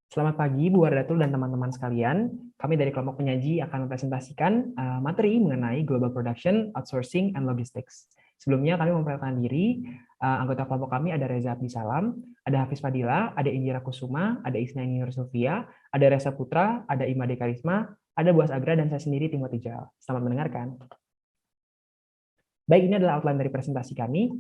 Selamat pagi, Bu Wardatul dan teman-teman sekalian. Kami dari kelompok penyaji akan mempresentasikan materi mengenai Global Production, Outsourcing, and Logistics. Sebelumnya kami memperkenalkan diri, anggota kelompok kami ada Reza Abdisalam, ada Hafiz Fadila, ada Indira Kusuma, ada Isna Nur Sofia, ada Reza Putra, ada Imade Karisma, ada Buas Agra, dan saya sendiri Timothy Jal. Selamat mendengarkan. Baik, ini adalah outline dari presentasi kami.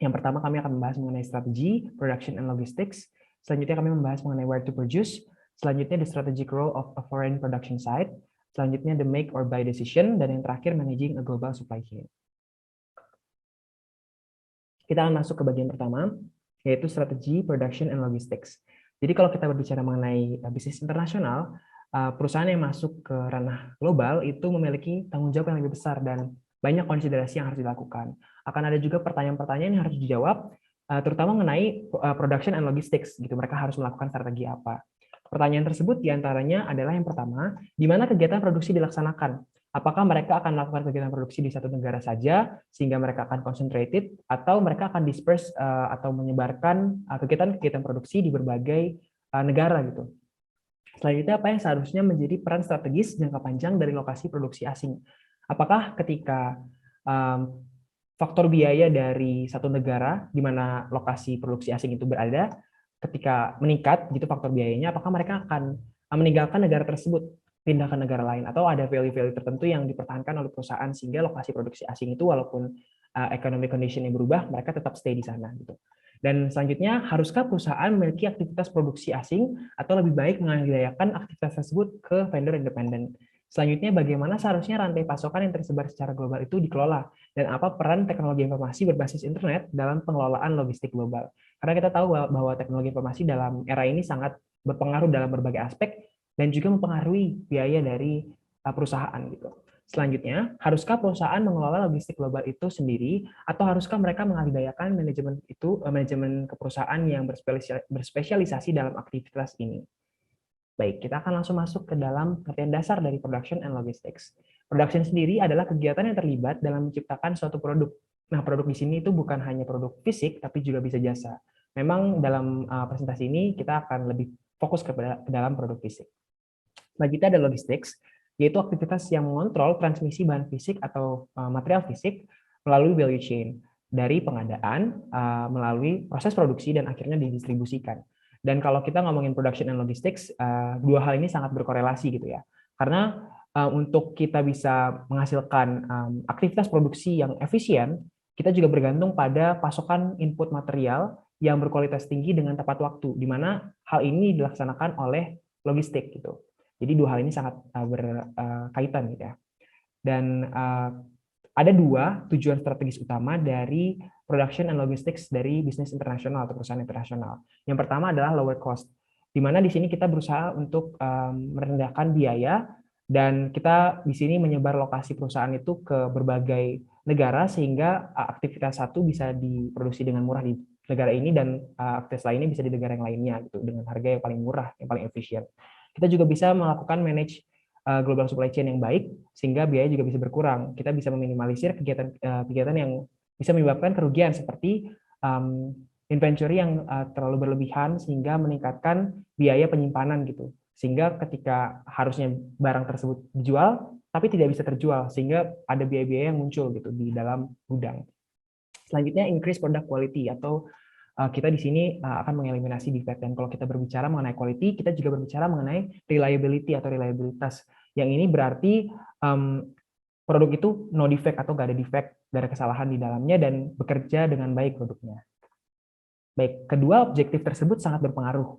Yang pertama kami akan membahas mengenai strategi, production, and logistics. Selanjutnya kami membahas mengenai where to produce. Selanjutnya the strategic role of a foreign production site. Selanjutnya the make or buy decision. Dan yang terakhir managing a global supply chain. Kita akan masuk ke bagian pertama, yaitu strategi, production, and logistics. Jadi kalau kita berbicara mengenai bisnis internasional, perusahaan yang masuk ke ranah global itu memiliki tanggung jawab yang lebih besar dan banyak konsiderasi yang harus dilakukan. Akan ada juga pertanyaan-pertanyaan yang harus dijawab, terutama mengenai production and logistics. Gitu, mereka harus melakukan strategi apa. Pertanyaan tersebut diantaranya adalah yang pertama, di mana kegiatan produksi dilaksanakan? Apakah mereka akan melakukan kegiatan produksi di satu negara saja, sehingga mereka akan concentrated, atau mereka akan disperse atau menyebarkan kegiatan-kegiatan produksi di berbagai negara gitu. Selanjutnya, apa yang seharusnya menjadi peran strategis jangka panjang dari lokasi produksi asing? Apakah ketika faktor biaya dari satu negara di mana lokasi produksi asing itu berada, ketika meningkat gitu faktor biayanya, apakah mereka akan meninggalkan negara tersebut, pindah ke negara lain, atau ada value-value tertentu yang dipertahankan oleh perusahaan sehingga lokasi produksi asing itu walaupun economic condition yang berubah, mereka tetap stay di sana gitu. Dan selanjutnya, haruskah perusahaan memiliki aktivitas produksi asing atau lebih baik mengalihkan aktivitas tersebut ke vendor independen? Selanjutnya, bagaimana seharusnya rantai pasokan yang tersebar secara global itu dikelola? Dan apa peran teknologi informasi berbasis internet dalam pengelolaan logistik global? Karena kita tahu bahwa teknologi informasi dalam era ini sangat berpengaruh dalam berbagai aspek dan juga mempengaruhi biaya dari perusahaan gitu. Selanjutnya, haruskah perusahaan mengelola logistik global itu sendiri atau haruskah mereka mengalihdayakan manajemen keperusahaan yang berspesialisasi dalam aktivitas ini? Baik, kita akan langsung masuk ke dalam pengertian dasar dari production and logistics. Production sendiri adalah kegiatan yang terlibat dalam menciptakan suatu produk. Nah, produk di sini itu bukan hanya produk fisik, tapi juga bisa jasa. Memang dalam presentasi ini kita akan lebih fokus ke dalam produk fisik. Selanjutnya ada logistics, yaitu aktivitas yang mengontrol transmisi bahan fisik atau material fisik melalui value chain, dari pengadaan, melalui proses produksi, dan akhirnya didistribusikan. Dan kalau kita ngomongin production and logistics, dua hal ini sangat berkorelasi gitu ya. Karena untuk kita bisa menghasilkan aktivitas produksi yang efisien, kita juga bergantung pada pasokan input material yang berkualitas tinggi dengan tepat waktu, di mana hal ini dilaksanakan oleh logistik gitu. Jadi dua hal ini sangat berkaitan gitu ya. Dan ada dua tujuan strategis utama dari production and logistics dari bisnis internasional atau perusahaan internasional. Yang pertama adalah lower cost, di mana di sini kita berusaha untuk merendahkan biaya dan kita di sini menyebar lokasi perusahaan itu ke berbagai negara sehingga aktivitas satu bisa diproduksi dengan murah di negara ini dan aktivitas lainnya bisa di negara yang lainnya gitu dengan harga yang paling murah, yang paling efisien. Kita juga bisa melakukan manage global supply chain yang baik sehingga biaya juga bisa berkurang. Kita bisa meminimalisir kegiatan yang bisa menyebabkan kerugian seperti inventory yang terlalu berlebihan sehingga meningkatkan biaya penyimpanan gitu. Sehingga ketika harusnya barang tersebut dijual tapi tidak bisa terjual sehingga ada biaya-biaya yang muncul gitu di dalam gudang. Selanjutnya increase product quality atau kita di sini akan mengeliminasi defect. Dan kalau kita berbicara mengenai quality, kita juga berbicara mengenai reliability atau reliabilitas. Yang ini berarti produk itu no defect atau nggak ada defect, nggak ada kesalahan di dalamnya dan bekerja dengan baik produknya. Baik, kedua objektif tersebut sangat berpengaruh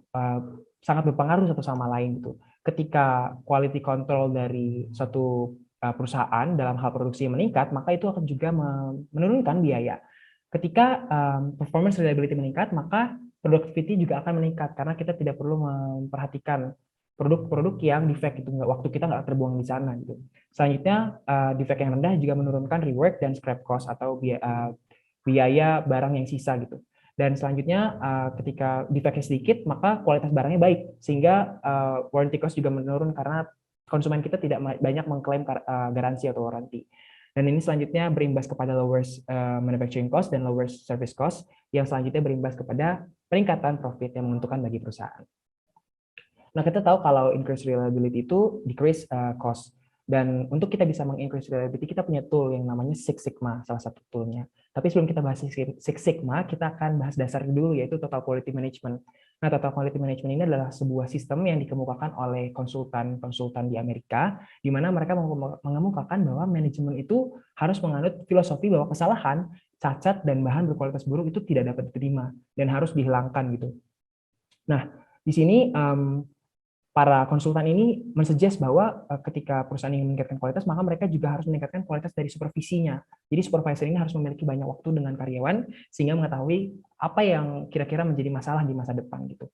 satu sama lain gitu. Ketika quality control dari suatu perusahaan dalam hal produksi meningkat, maka itu akan juga menurunkan biaya. Ketika performance reliability meningkat, maka productivity juga akan meningkat karena kita tidak perlu memperhatikan produk-produk yang defect itu waktu kita nggak terbuang di sana gitu. Selanjutnya defect yang rendah juga menurunkan rework dan scrap cost atau biaya barang yang sisa gitu. Dan selanjutnya ketika defect-nya sedikit, maka kualitas barangnya baik sehingga warranty cost juga menurun karena konsumen kita tidak banyak mengklaim garansi atau warranty. Dan ini selanjutnya berimbas kepada lower manufacturing cost dan lower service cost, yang selanjutnya berimbas kepada peningkatan profit yang menguntungkan bagi perusahaan. Nah, kita tahu kalau increase reliability itu decrease cost. Dan untuk kita bisa meng-increase reliability, kita punya tool yang namanya Six Sigma, salah satu toolnya. Tapi sebelum kita bahas Six Sigma, kita akan bahas dasar dulu, yaitu Total Quality Management. Nah, Total Quality Management ini adalah sebuah sistem yang dikemukakan oleh konsultan-konsultan di Amerika, di mana mereka mengemukakan bahwa manajemen itu harus menganut filosofi bahwa kesalahan, cacat, dan bahan berkualitas buruk itu tidak dapat diterima dan harus dihilangkan gitu. Nah, di sini para konsultan ini mensuggest bahwa ketika perusahaan ingin meningkatkan kualitas, maka mereka juga harus meningkatkan kualitas dari supervisinya. Jadi supervisor ini harus memiliki banyak waktu dengan karyawan sehingga mengetahui apa yang kira-kira menjadi masalah di masa depan gitu.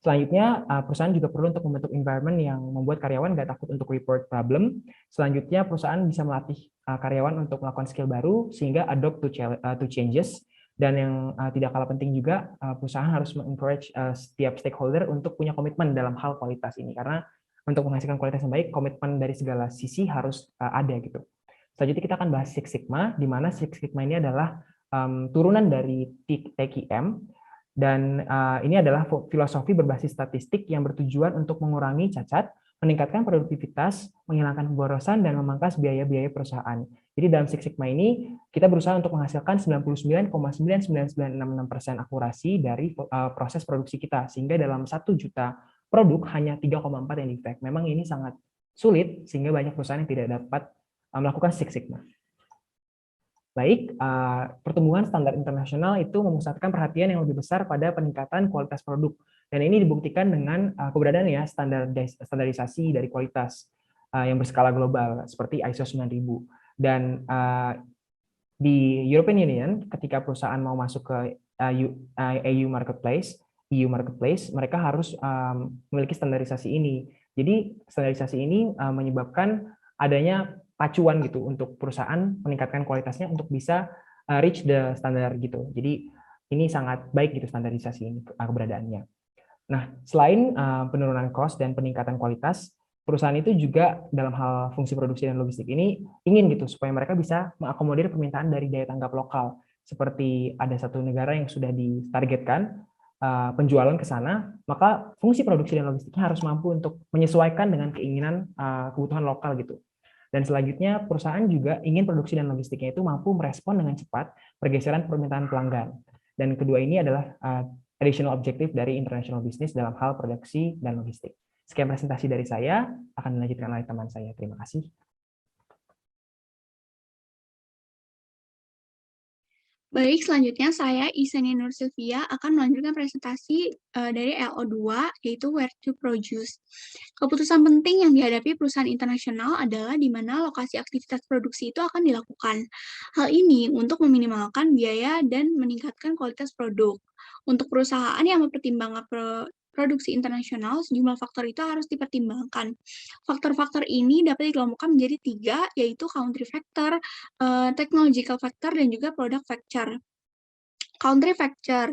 Selanjutnya, perusahaan juga perlu untuk membentuk environment yang membuat karyawan nggak takut untuk report problem. Selanjutnya, perusahaan bisa melatih karyawan untuk melakukan skill baru sehingga adopt to changes. Dan yang tidak kalah penting juga, perusahaan harus mengencourage setiap stakeholder untuk punya komitmen dalam hal kualitas ini. Karena untuk menghasilkan kualitas yang baik, komitmen dari segala sisi harus ada gitu. Selanjutnya kita akan bahas Six Sigma, di mana Six Sigma ini adalah turunan dari TQM, dan ini adalah filosofi berbasis statistik yang bertujuan untuk mengurangi cacat, meningkatkan produktivitas, menghilangkan pemborosan, dan memangkas biaya-biaya perusahaan. Jadi dalam Six Sigma ini, kita berusaha untuk menghasilkan 99,99966% akurasi dari proses produksi kita, sehingga dalam 1 juta produk hanya 3,4 yang defect. Memang ini sangat sulit, sehingga banyak perusahaan yang tidak dapat melakukan Six Sigma. Baik, pertumbuhan standar internasional itu memusatkan perhatian yang lebih besar pada peningkatan kualitas produk. Dan ini dibuktikan dengan keberadaan ya standarisasi dari kualitas yang berskala global, seperti ISO 9000. Dan di European Union, ketika perusahaan mau masuk ke EU Marketplace, mereka harus memiliki standarisasi ini. Jadi standarisasi ini menyebabkan adanya pacuan gitu untuk perusahaan meningkatkan kualitasnya untuk bisa reach the standard gitu. Jadi ini sangat baik gitu standarisasi ini keberadaannya. Nah, selain penurunan cost dan peningkatan kualitas, perusahaan itu juga dalam hal fungsi produksi dan logistik ini ingin gitu supaya mereka bisa mengakomodir permintaan dari daya tanggap lokal. Seperti ada satu negara yang sudah ditargetkan penjualan ke sana, maka fungsi produksi dan logistiknya harus mampu untuk menyesuaikan dengan keinginan kebutuhan lokal gitu. Dan selanjutnya, perusahaan juga ingin produksi dan logistiknya itu mampu merespon dengan cepat pergeseran permintaan pelanggan. Dan kedua ini adalah additional objektif dari international business dalam hal produksi dan logistik. Sekian presentasi dari saya, akan dilanjutkan oleh teman saya. Terima kasih. Baik, selanjutnya saya Iseni Nur Sylvia akan melanjutkan presentasi dari LO2, yaitu Where to Produce. Keputusan penting yang dihadapi perusahaan internasional adalah di mana lokasi aktivitas produksi itu akan dilakukan. Hal ini untuk meminimalkan biaya dan meningkatkan kualitas produk. Untuk perusahaan yang mempertimbangkan produksi internasional, sejumlah faktor itu harus dipertimbangkan. Faktor-faktor ini dapat dikelompokkan menjadi 3, yaitu country factor, technological factor, dan juga product factor. Country factor.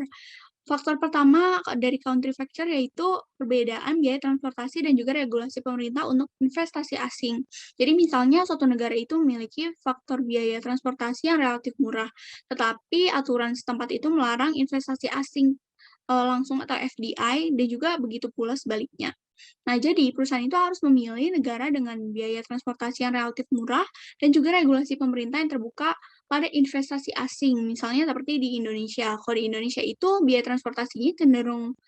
Faktor pertama dari country factor yaitu perbedaan biaya transportasi dan juga regulasi pemerintah untuk investasi asing. Jadi misalnya suatu negara itu memiliki faktor biaya transportasi yang relatif murah, tetapi aturan setempat itu melarang investasi asing langsung atau FDI, dan juga begitu pula sebaliknya. Nah, jadi perusahaan itu harus memilih negara dengan biaya transportasi yang relatif murah dan juga regulasi pemerintah yang terbuka pada investasi asing. Misalnya seperti di Indonesia. Kalau di Indonesia itu biaya transportasinya cenderung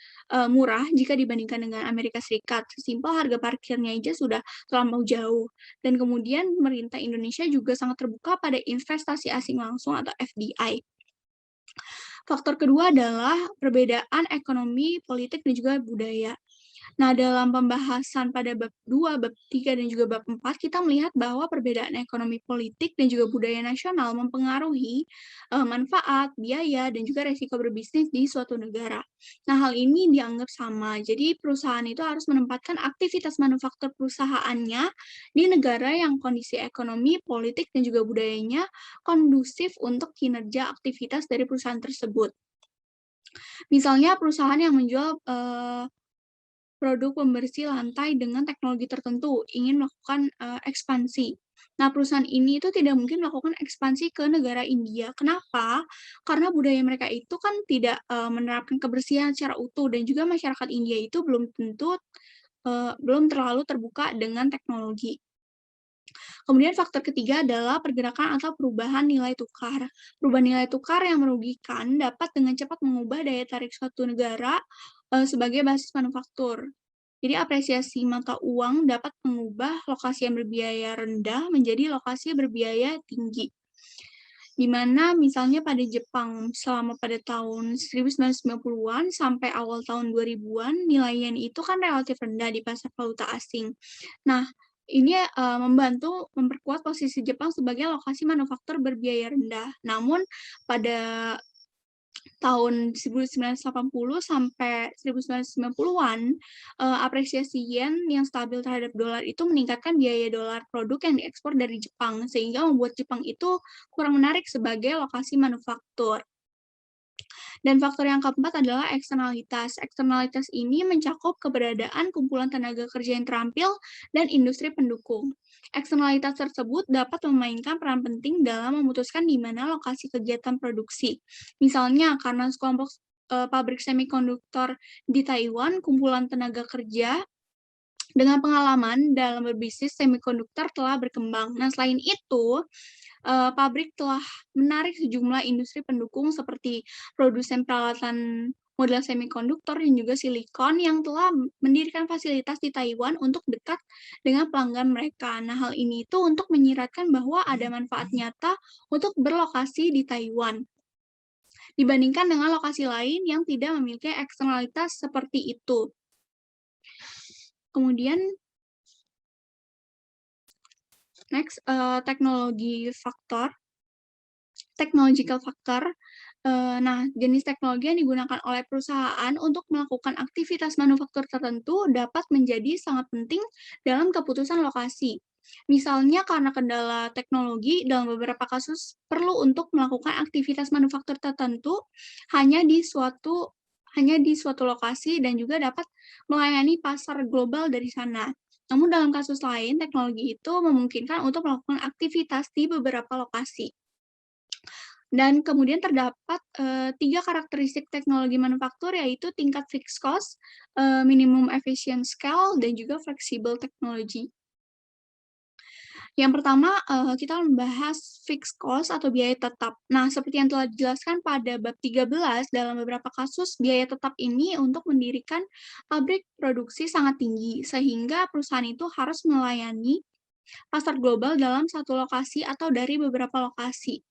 murah jika dibandingkan dengan Amerika Serikat. Sesimpel harga parkirnya aja sudah terlampau jauh. Dan kemudian pemerintah Indonesia juga sangat terbuka pada investasi asing langsung atau FDI. Faktor kedua adalah perbedaan ekonomi, politik, dan juga budaya. Nah, dalam pembahasan pada bab 2, bab 3, dan juga bab 4, kita melihat bahwa perbedaan ekonomi politik dan juga budaya nasional mempengaruhi manfaat, biaya, dan juga resiko berbisnis di suatu negara. Nah, hal ini dianggap sama. Jadi, perusahaan itu harus menempatkan aktivitas manufaktur perusahaannya di negara yang kondisi ekonomi, politik, dan juga budayanya kondusif untuk kinerja aktivitas dari perusahaan tersebut. Misalnya perusahaan yang menjual produk pembersih lantai dengan teknologi tertentu, ingin melakukan ekspansi. Nah, perusahaan ini itu tidak mungkin melakukan ekspansi ke negara India. Kenapa? Karena budaya mereka itu kan tidak menerapkan kebersihan secara utuh, dan juga masyarakat India itu belum tentu belum terlalu terbuka dengan teknologi. Kemudian faktor ketiga adalah pergerakan atau perubahan nilai tukar. Perubahan nilai tukar yang merugikan dapat dengan cepat mengubah daya tarik suatu negara sebagai basis manufaktur. Jadi apresiasi mata uang dapat mengubah lokasi yang berbiaya rendah menjadi lokasi berbiaya tinggi. Di mana misalnya pada Jepang selama pada tahun 1990-an sampai awal tahun 2000-an nilai yen itu kan relatif rendah di pasar valuta asing. Nah, ini membantu memperkuat posisi Jepang sebagai lokasi manufaktur berbiaya rendah. Namun pada tahun 1980 sampai 1990-an, apresiasi yen yang stabil terhadap dolar itu meningkatkan biaya dolar produk yang diekspor dari Jepang, sehingga membuat Jepang itu kurang menarik sebagai lokasi manufaktur. Dan faktor yang keempat adalah eksternalitas. Eksternalitas ini mencakup keberadaan kumpulan tenaga kerja yang terampil dan industri pendukung. Eksternalitas tersebut dapat memainkan peran penting dalam memutuskan di mana lokasi kegiatan produksi. Misalnya, karena sekelompok pabrik semikonduktor di Taiwan, kumpulan tenaga kerja dengan pengalaman dalam berbisnis semikonduktor telah berkembang. Nah, selain itu, pabrik telah menarik sejumlah industri pendukung seperti produsen peralatan model semikonduktor dan juga silikon yang telah mendirikan fasilitas di Taiwan untuk dekat dengan pelanggan mereka. Nah, hal ini itu untuk menyiratkan bahwa ada manfaat nyata untuk berlokasi di Taiwan dibandingkan dengan lokasi lain yang tidak memiliki eksternalitas seperti itu. Kemudian next, technological factor. Nah, jenis teknologi yang digunakan oleh perusahaan untuk melakukan aktivitas manufaktur tertentu dapat menjadi sangat penting dalam keputusan lokasi. Misalnya karena kendala teknologi dalam beberapa kasus perlu untuk melakukan aktivitas manufaktur tertentu hanya di suatu lokasi dan juga dapat melayani pasar global dari sana. Namun dalam kasus lain, teknologi itu memungkinkan untuk melakukan aktivitas di beberapa lokasi. Dan kemudian terdapat 3 karakteristik teknologi manufaktur, yaitu tingkat fixed cost, minimum efficient scale, dan juga flexible technology. Yang pertama, kita membahas fixed cost atau biaya tetap. Nah, seperti yang telah dijelaskan pada bab 13, dalam beberapa kasus biaya tetap ini untuk mendirikan pabrik produksi sangat tinggi, sehingga perusahaan itu harus melayani pasar global dalam satu lokasi atau dari beberapa lokasi.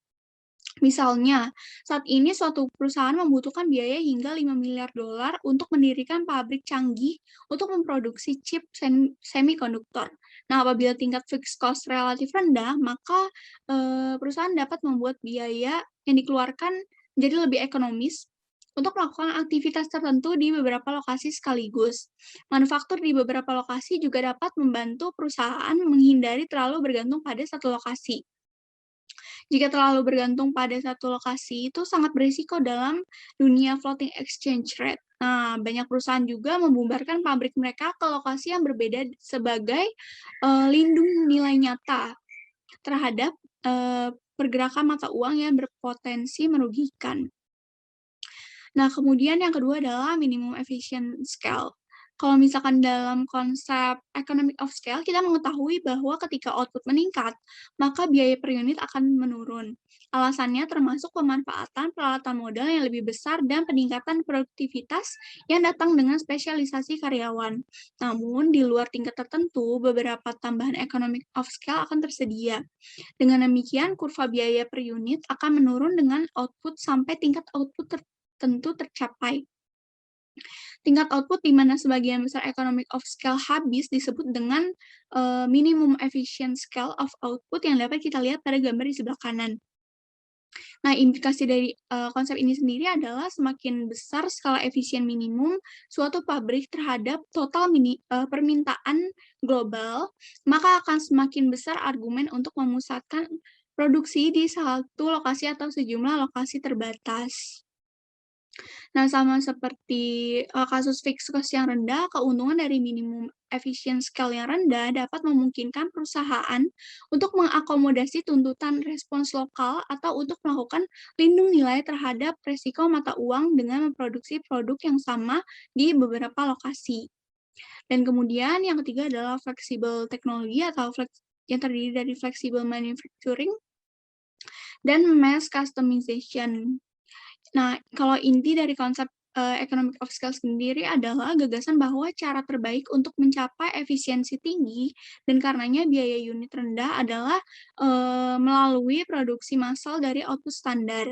Misalnya, saat ini suatu perusahaan membutuhkan biaya hingga 5 miliar dolar untuk mendirikan pabrik canggih untuk memproduksi chip semikonduktor. Nah, apabila tingkat fixed cost relatif rendah, maka perusahaan dapat membuat biaya yang dikeluarkan menjadi lebih ekonomis untuk melakukan aktivitas tertentu di beberapa lokasi sekaligus. Manufaktur di beberapa lokasi juga dapat membantu perusahaan menghindari terlalu bergantung pada satu lokasi. Jika terlalu bergantung pada satu lokasi, itu sangat berisiko dalam dunia floating exchange rate. Nah, banyak perusahaan juga membubarkan pabrik mereka ke lokasi yang berbeda sebagai lindung nilai nyata terhadap pergerakan mata uang yang berpotensi merugikan. Nah, kemudian yang kedua adalah minimum efficient scale. Kalau misalkan dalam konsep economic of scale, kita mengetahui bahwa ketika output meningkat, maka biaya per unit akan menurun. Alasannya termasuk pemanfaatan peralatan modal yang lebih besar dan peningkatan produktivitas yang datang dengan spesialisasi karyawan. Namun, di luar tingkat tertentu, beberapa tambahan economic of scale akan tersedia. Dengan demikian, kurva biaya per unit akan menurun dengan output sampai tingkat output tertentu tercapai. Tingkat output di mana sebagian besar economic of scale habis disebut dengan minimum efficient scale of output yang dapat kita lihat pada gambar di sebelah kanan. Nah, implikasi dari konsep ini sendiri adalah semakin besar skala efisien minimum suatu pabrik terhadap total permintaan global, maka akan semakin besar argumen untuk memusatkan produksi di satu lokasi atau sejumlah lokasi terbatas. Nah, sama seperti kasus fixed cost yang rendah, keuntungan dari minimum efficient scale yang rendah dapat memungkinkan perusahaan untuk mengakomodasi tuntutan respons lokal atau untuk melakukan lindung nilai terhadap resiko mata uang dengan memproduksi produk yang sama di beberapa lokasi. Dan kemudian yang ketiga adalah flexible teknologi atau yang terdiri dari flexible manufacturing dan mass customization. Nah, kalau inti dari konsep economic of scale sendiri adalah gagasan bahwa cara terbaik untuk mencapai efisiensi tinggi dan karenanya biaya unit rendah adalah melalui produksi massal dari output standar.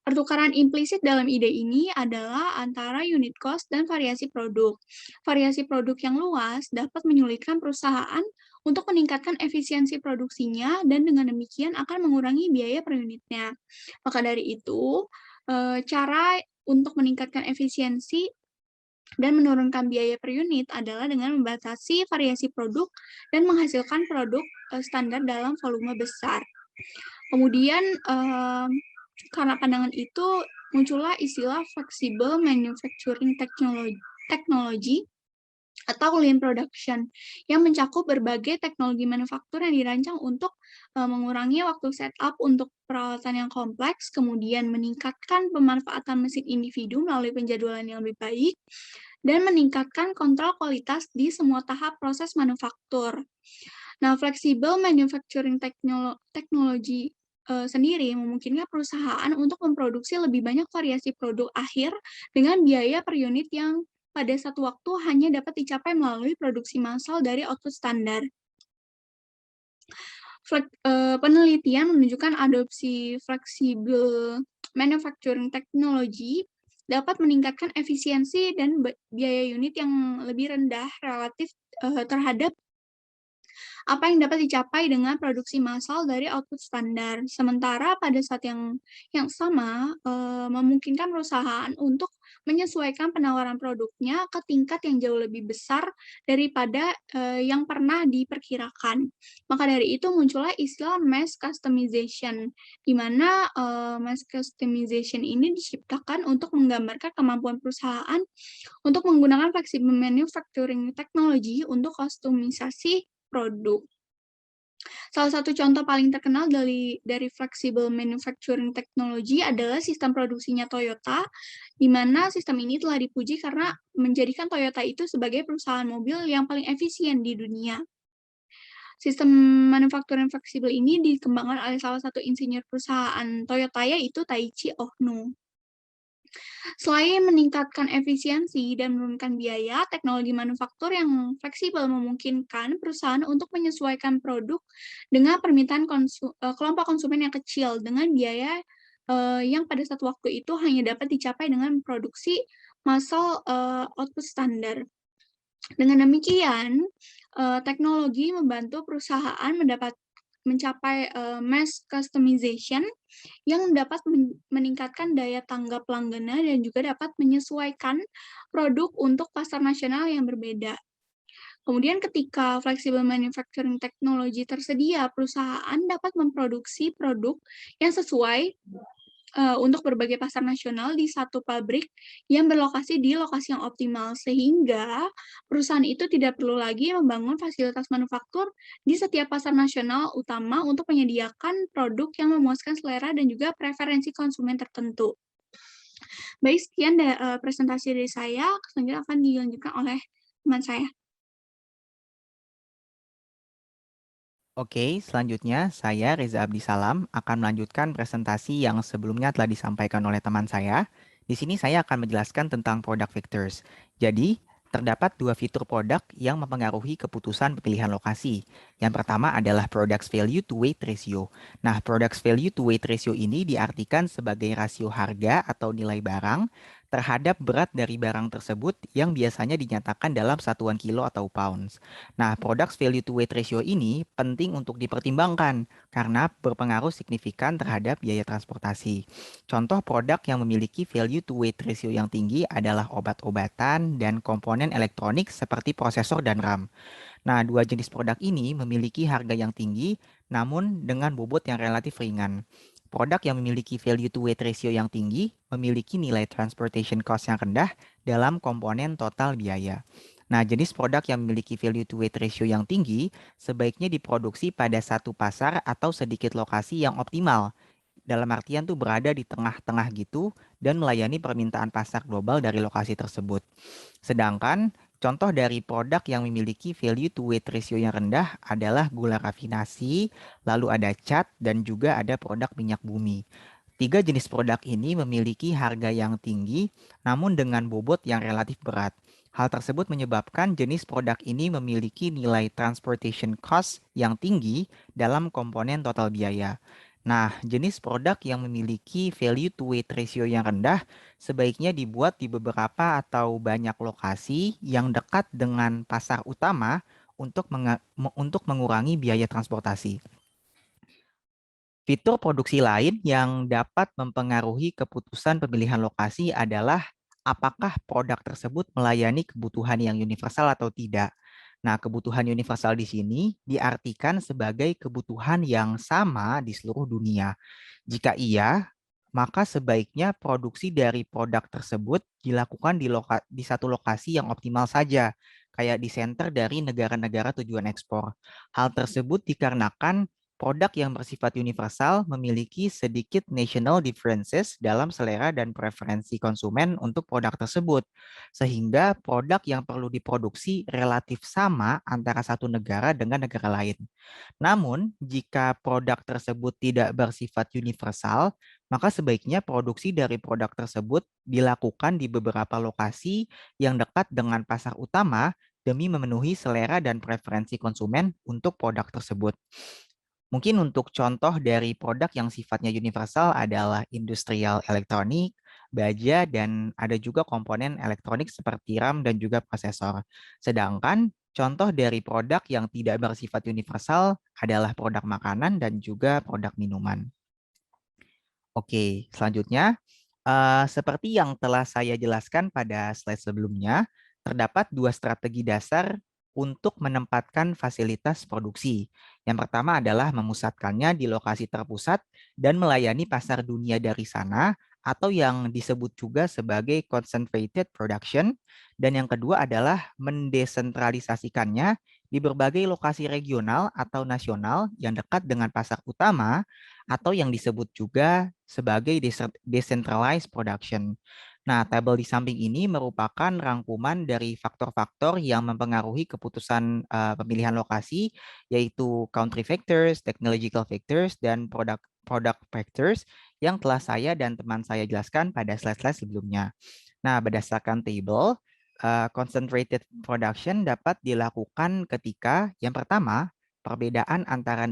Pertukaran implisit dalam ide ini adalah antara unit cost dan variasi produk. Variasi produk yang luas dapat menyulitkan perusahaan untuk meningkatkan efisiensi produksinya dan dengan demikian akan mengurangi biaya per unitnya. Maka dari itu, cara untuk meningkatkan efisiensi dan menurunkan biaya per unit adalah dengan membatasi variasi produk dan menghasilkan produk standar dalam volume besar. Kemudian, karena pandangan itu muncullah istilah flexible manufacturing technology atau lean production yang mencakup berbagai teknologi manufaktur yang dirancang untuk mengurangi waktu setup untuk peralatan yang kompleks, kemudian meningkatkan pemanfaatan mesin individu melalui penjadwalan yang lebih baik, dan meningkatkan kontrol kualitas di semua tahap proses manufaktur. Nah, flexible manufacturing technology sendiri memungkinkan perusahaan untuk memproduksi lebih banyak variasi produk akhir dengan biaya per unit yang pada satu waktu hanya dapat dicapai melalui produksi massal dari output standar. Penelitian menunjukkan adopsi flexible manufacturing technology dapat meningkatkan efisiensi dan biaya unit yang lebih rendah relatif terhadap apa yang dapat dicapai dengan produksi massal dari output standar. Sementara pada saat yang sama, memungkinkan perusahaan untuk menyesuaikan penawaran produknya ke tingkat yang jauh lebih besar daripada yang pernah diperkirakan. Maka dari itu muncullah istilah mass customization, di mana mass customization ini diciptakan untuk menggambarkan kemampuan perusahaan untuk menggunakan flexible manufacturing technology untuk kustomisasi produk. Salah satu contoh paling terkenal dari flexible manufacturing technology adalah sistem produksinya Toyota, di mana sistem ini telah dipuji karena menjadikan Toyota itu sebagai perusahaan mobil yang paling efisien di dunia. Sistem manufacturing fleksibel ini dikembangkan oleh salah satu insinyur perusahaan Toyota, yaitu Taiichi Ohno. Selain meningkatkan efisiensi dan menurunkan biaya, teknologi manufaktur yang fleksibel memungkinkan perusahaan untuk menyesuaikan produk dengan permintaan kelompok konsumen yang kecil dengan biaya yang pada satu waktu itu hanya dapat dicapai dengan produksi massal output standar. Dengan demikian, teknologi membantu perusahaan mencapai mass customization yang dapat meningkatkan daya tanggap langganan dan juga dapat menyesuaikan produk untuk pasar nasional yang berbeda. Kemudian ketika flexible manufacturing technology tersedia, perusahaan dapat memproduksi produk yang sesuai untuk berbagai pasar nasional di satu pabrik yang berlokasi di lokasi yang optimal, sehingga perusahaan itu tidak perlu lagi membangun fasilitas manufaktur di setiap pasar nasional utama untuk menyediakan produk yang memuaskan selera dan juga preferensi konsumen tertentu. Baik, sekian presentasi dari saya, selanjutnya akan dilanjutkan oleh teman saya. Oke, selanjutnya saya Reza Abdisalam akan melanjutkan presentasi yang sebelumnya telah disampaikan oleh teman saya. Di sini saya akan menjelaskan tentang product factors. Jadi, terdapat dua fitur produk yang mempengaruhi keputusan pemilihan lokasi. Yang pertama adalah products value to weight ratio. Nah, products value to weight ratio ini diartikan sebagai rasio harga atau nilai barang terhadap berat dari barang tersebut yang biasanya dinyatakan dalam satuan kilo atau pounds. Nah, products value to weight ratio ini penting untuk dipertimbangkan karena berpengaruh signifikan terhadap biaya transportasi. Contoh produk yang memiliki value to weight ratio yang tinggi adalah obat-obatan dan komponen elektronik seperti prosesor dan RAM. Nah, dua jenis produk ini memiliki harga yang tinggi namun dengan bobot yang relatif ringan. Produk yang memiliki value to weight ratio yang tinggi memiliki nilai transportation cost yang rendah dalam komponen total biaya. Nah, jenis produk yang memiliki value to weight ratio yang tinggi sebaiknya diproduksi pada satu pasar atau sedikit lokasi yang optimal. Dalam artian tuh berada di tengah-tengah gitu dan melayani permintaan pasar global dari lokasi tersebut. Sedangkan contoh dari produk yang memiliki value to weight ratio yang rendah adalah gula rafinasi, lalu ada cat, dan juga ada produk minyak bumi. Tiga jenis produk ini memiliki harga yang tinggi, namun dengan bobot yang relatif berat. Hal tersebut menyebabkan jenis produk ini memiliki nilai transportation cost yang tinggi dalam komponen total biaya. Nah, jenis produk yang memiliki value to weight ratio yang rendah sebaiknya dibuat di beberapa atau banyak lokasi yang dekat dengan pasar utama untuk mengurangi biaya transportasi. Fitur produksi lain yang dapat mempengaruhi keputusan pemilihan lokasi adalah apakah produk tersebut melayani kebutuhan yang universal atau tidak. Nah, kebutuhan universal di sini diartikan sebagai kebutuhan yang sama di seluruh dunia. Jika iya, maka sebaiknya produksi dari produk tersebut dilakukan di satu lokasi yang optimal saja, kayak di center dari negara-negara tujuan ekspor. Hal tersebut dikarenakan produk yang bersifat universal memiliki sedikit national differences dalam selera dan preferensi konsumen untuk produk tersebut, sehingga produk yang perlu diproduksi relatif sama antara satu negara dengan negara lain. Namun, jika produk tersebut tidak bersifat universal, maka sebaiknya produksi dari produk tersebut dilakukan di beberapa lokasi yang dekat dengan pasar utama demi memenuhi selera dan preferensi konsumen untuk produk tersebut. Mungkin untuk contoh dari produk yang sifatnya universal adalah industrial elektronik, baja, dan ada juga komponen elektronik seperti RAM dan juga prosesor. Sedangkan contoh dari produk yang tidak bersifat universal adalah produk makanan dan juga produk minuman. Oke, selanjutnya, seperti yang telah saya jelaskan pada slide sebelumnya, terdapat dua strategi dasar untuk menempatkan fasilitas produksi. Yang pertama adalah memusatkannya di lokasi terpusat dan melayani pasar dunia dari sana, atau yang disebut juga sebagai concentrated production. Dan yang kedua adalah mendesentralisasikannya di berbagai lokasi regional atau nasional yang dekat dengan pasar utama, atau yang disebut juga sebagai decentralized production. Nah, tabel di samping ini merupakan rangkuman dari faktor-faktor yang mempengaruhi keputusan pemilihan lokasi, yaitu country factors, technological factors, dan product factors yang telah saya dan teman saya jelaskan pada slide-slide sebelumnya. Nah, berdasarkan table, concentrated production dapat dilakukan ketika yang pertama, perbedaan antar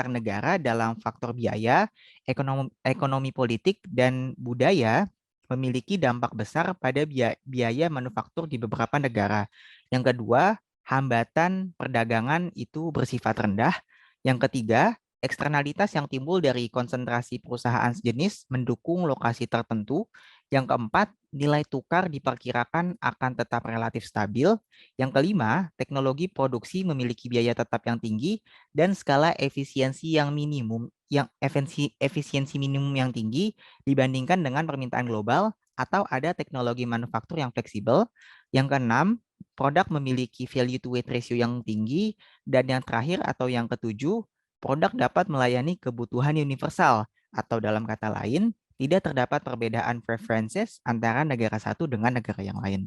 negara dalam faktor biaya, ekonomi politik, dan budaya memiliki dampak besar pada biaya manufaktur di beberapa negara. Yang kedua, hambatan perdagangan itu bersifat rendah. Yang ketiga, eksternalitas yang timbul dari konsentrasi perusahaan sejenis mendukung lokasi tertentu. Yang keempat, nilai tukar diperkirakan akan tetap relatif stabil. Yang kelima, teknologi produksi memiliki biaya tetap yang tinggi dan skala efisiensi yang minimum yang tinggi dibandingkan dengan permintaan global, atau ada teknologi manufaktur yang fleksibel. Yang keenam, produk memiliki value to weight ratio yang tinggi, dan yang terakhir atau yang ketujuh, produk dapat melayani kebutuhan universal, atau dalam kata lain, tidak terdapat perbedaan preferences antara negara satu dengan negara yang lain.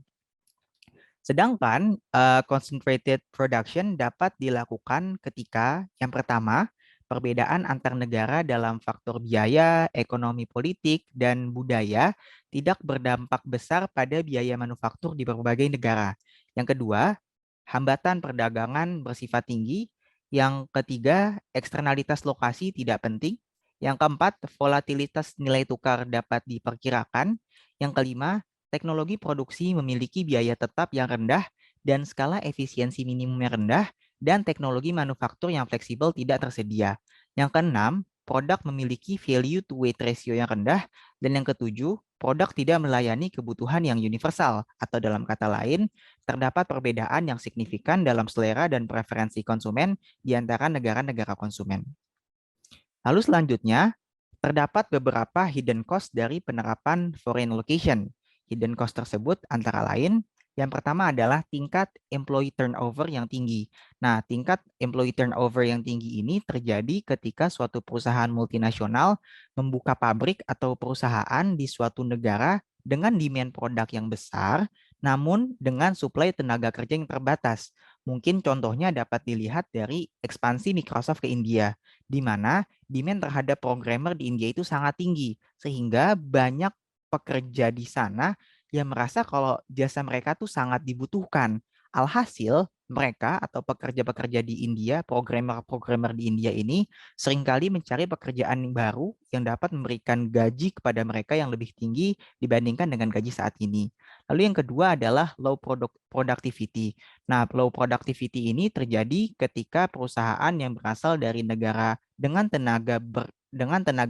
Sedangkan concentrated production dapat dilakukan ketika yang pertama, perbedaan antar negara dalam faktor biaya, ekonomi politik, dan budaya tidak berdampak besar pada biaya manufaktur di berbagai negara. Yang kedua, hambatan perdagangan bersifat tinggi. Yang ketiga, eksternalitas lokasi tidak penting. Yang keempat, volatilitas nilai tukar dapat diperkirakan. Yang kelima, teknologi produksi memiliki biaya tetap yang rendah dan skala efisiensi minimum yang rendah, dan teknologi manufaktur yang fleksibel tidak tersedia. Yang keenam, produk memiliki value to weight ratio yang rendah, dan yang ketujuh, produk tidak melayani kebutuhan yang universal, atau dalam kata lain, terdapat perbedaan yang signifikan dalam selera dan preferensi konsumen di antara negara-negara konsumen. Lalu selanjutnya, terdapat beberapa hidden cost dari penerapan foreign location. Hidden cost tersebut antara lain, yang pertama adalah tingkat employee turnover yang tinggi. Nah, tingkat employee turnover yang tinggi ini terjadi ketika suatu perusahaan multinasional membuka pabrik atau perusahaan di suatu negara dengan demand produk yang besar namun dengan suplai tenaga kerja yang terbatas. Mungkin contohnya dapat dilihat dari ekspansi Microsoft ke India, di mana demand terhadap programmer di India itu sangat tinggi, sehingga banyak pekerja di sana yang merasa kalau jasa mereka tuh sangat dibutuhkan. Alhasil, mereka atau pekerja-pekerja di India, programmer-programmer di India ini seringkali mencari pekerjaan baru yang dapat memberikan gaji kepada mereka yang lebih tinggi dibandingkan dengan gaji saat ini. Lalu yang kedua adalah low productivity. Nah, low productivity ini terjadi ketika perusahaan yang berasal dari negara dengan tenaga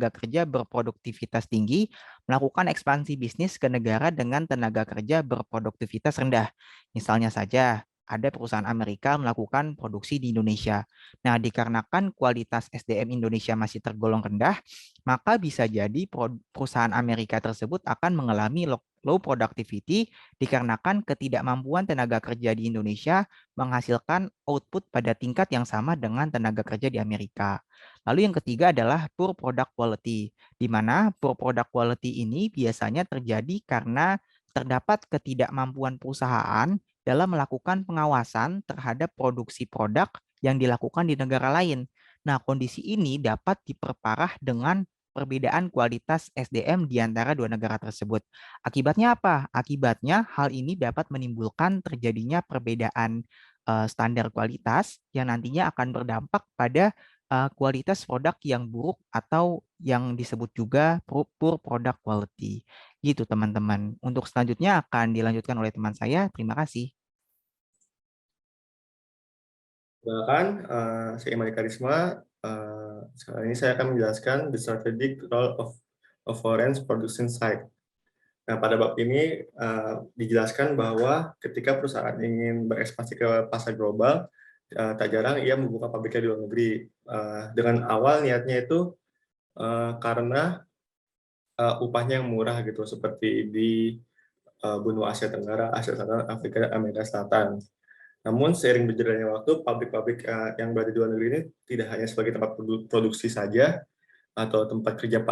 kerja berproduktivitas tinggi melakukan ekspansi bisnis ke negara dengan tenaga kerja berproduktivitas rendah. Misalnya saja, ada perusahaan Amerika melakukan produksi di Indonesia. Nah, dikarenakan kualitas SDM Indonesia masih tergolong rendah, maka bisa jadi perusahaan Amerika tersebut akan mengalami low productivity dikarenakan ketidakmampuan tenaga kerja di Indonesia menghasilkan output pada tingkat yang sama dengan tenaga kerja di Amerika. Lalu yang ketiga adalah poor product quality, di mana poor product quality ini biasanya terjadi karena terdapat ketidakmampuan perusahaan dalam melakukan pengawasan terhadap produksi produk yang dilakukan di negara lain. Nah, kondisi ini dapat diperparah dengan perbedaan kualitas SDM di antara dua negara tersebut. Akibatnya apa? Akibatnya hal ini dapat menimbulkan terjadinya perbedaan standar kualitas yang nantinya akan berdampak pada kualitas produk yang buruk atau yang disebut juga poor product quality. Gitu teman-teman. Untuk selanjutnya akan dilanjutkan oleh teman saya. Terima kasih. Silakan, saya Imani Karisma. Sekarang ini saya akan menjelaskan the strategic role of foreign production site. Nah, pada bab ini dijelaskan bahwa ketika perusahaan ingin berekspansi ke pasar global, tak jarang ia membuka pabriknya di luar negeri. Dengan awal niatnya itu karena upahnya yang murah gitu, seperti di benua Asia Tenggara, Asia Selatan, Afrika, dan Amerika Selatan. Namun seiring berjalannya waktu, pabrik-pabrik yang berada di luar negeri ini tidak hanya sebagai tempat produksi saja atau tempat kerja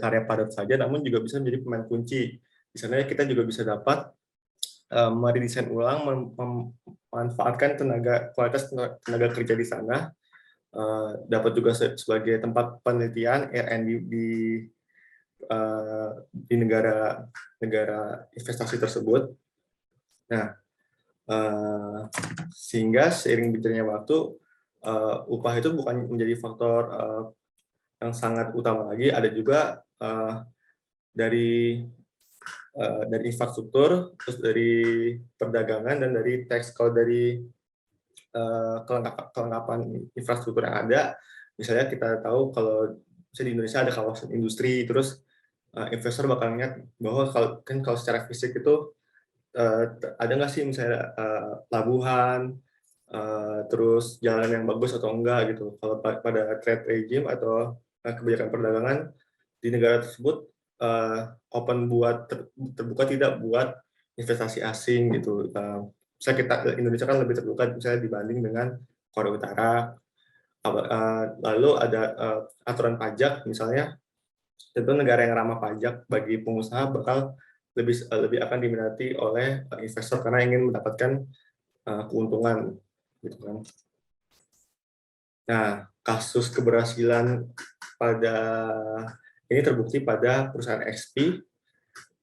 karya padat saja, namun juga bisa menjadi pemain kunci. Di sana kita juga bisa dapat meredesain ulang, memanfaatkan kualitas tenaga kerja di sana, dapat juga sebagai tempat penelitian R&D di negara investasi tersebut. Nah, sehingga seiring berjalannya waktu, upah itu bukan menjadi faktor yang sangat utama lagi. Ada juga dari infrastruktur, terus dari perdagangan, dan dari teks. Kalau dari kelengkapan infrastruktur yang ada, misalnya kita tahu kalau misalnya di Indonesia ada kawasan industri, terus investor bakal ingat bahwa kalau secara fisik itu ada nggak sih misalnya pelabuhan, terus jalan yang bagus atau enggak gitu. Kalau pada trade regime atau kebijakan perdagangan di negara tersebut open terbuka tidak buat investasi asing gitu. Misalnya Indonesia kan lebih terbuka misalnya dibanding dengan Korea Utara. Lalu ada aturan pajak misalnya, tentu negara yang ramah pajak bagi pengusaha bakal lebih akan diminati oleh investor karena ingin mendapatkan keuntungan gitu kan. Nah, kasus keberhasilan pada ini terbukti pada perusahaan XP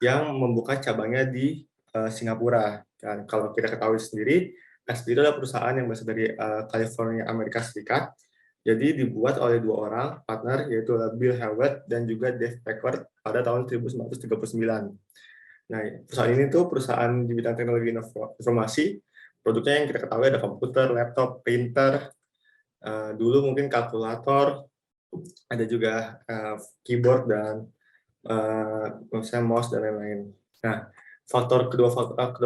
yang membuka cabangnya di Singapura. Dan kalau kita ketahui sendiri, XP itu adalah perusahaan yang berasal dari California, Amerika Serikat. Jadi dibuat oleh dua orang partner, yaitu Bill Hewlett dan juga Dave Packard pada tahun 1939. Nah, perusahaan ini tuh perusahaan di bidang teknologi informasi. Produknya yang kita ketahui ada komputer, laptop, printer, dulu mungkin kalkulator, ada juga keyboard dan misalnya mouse dan lain-lain. Nah, kedua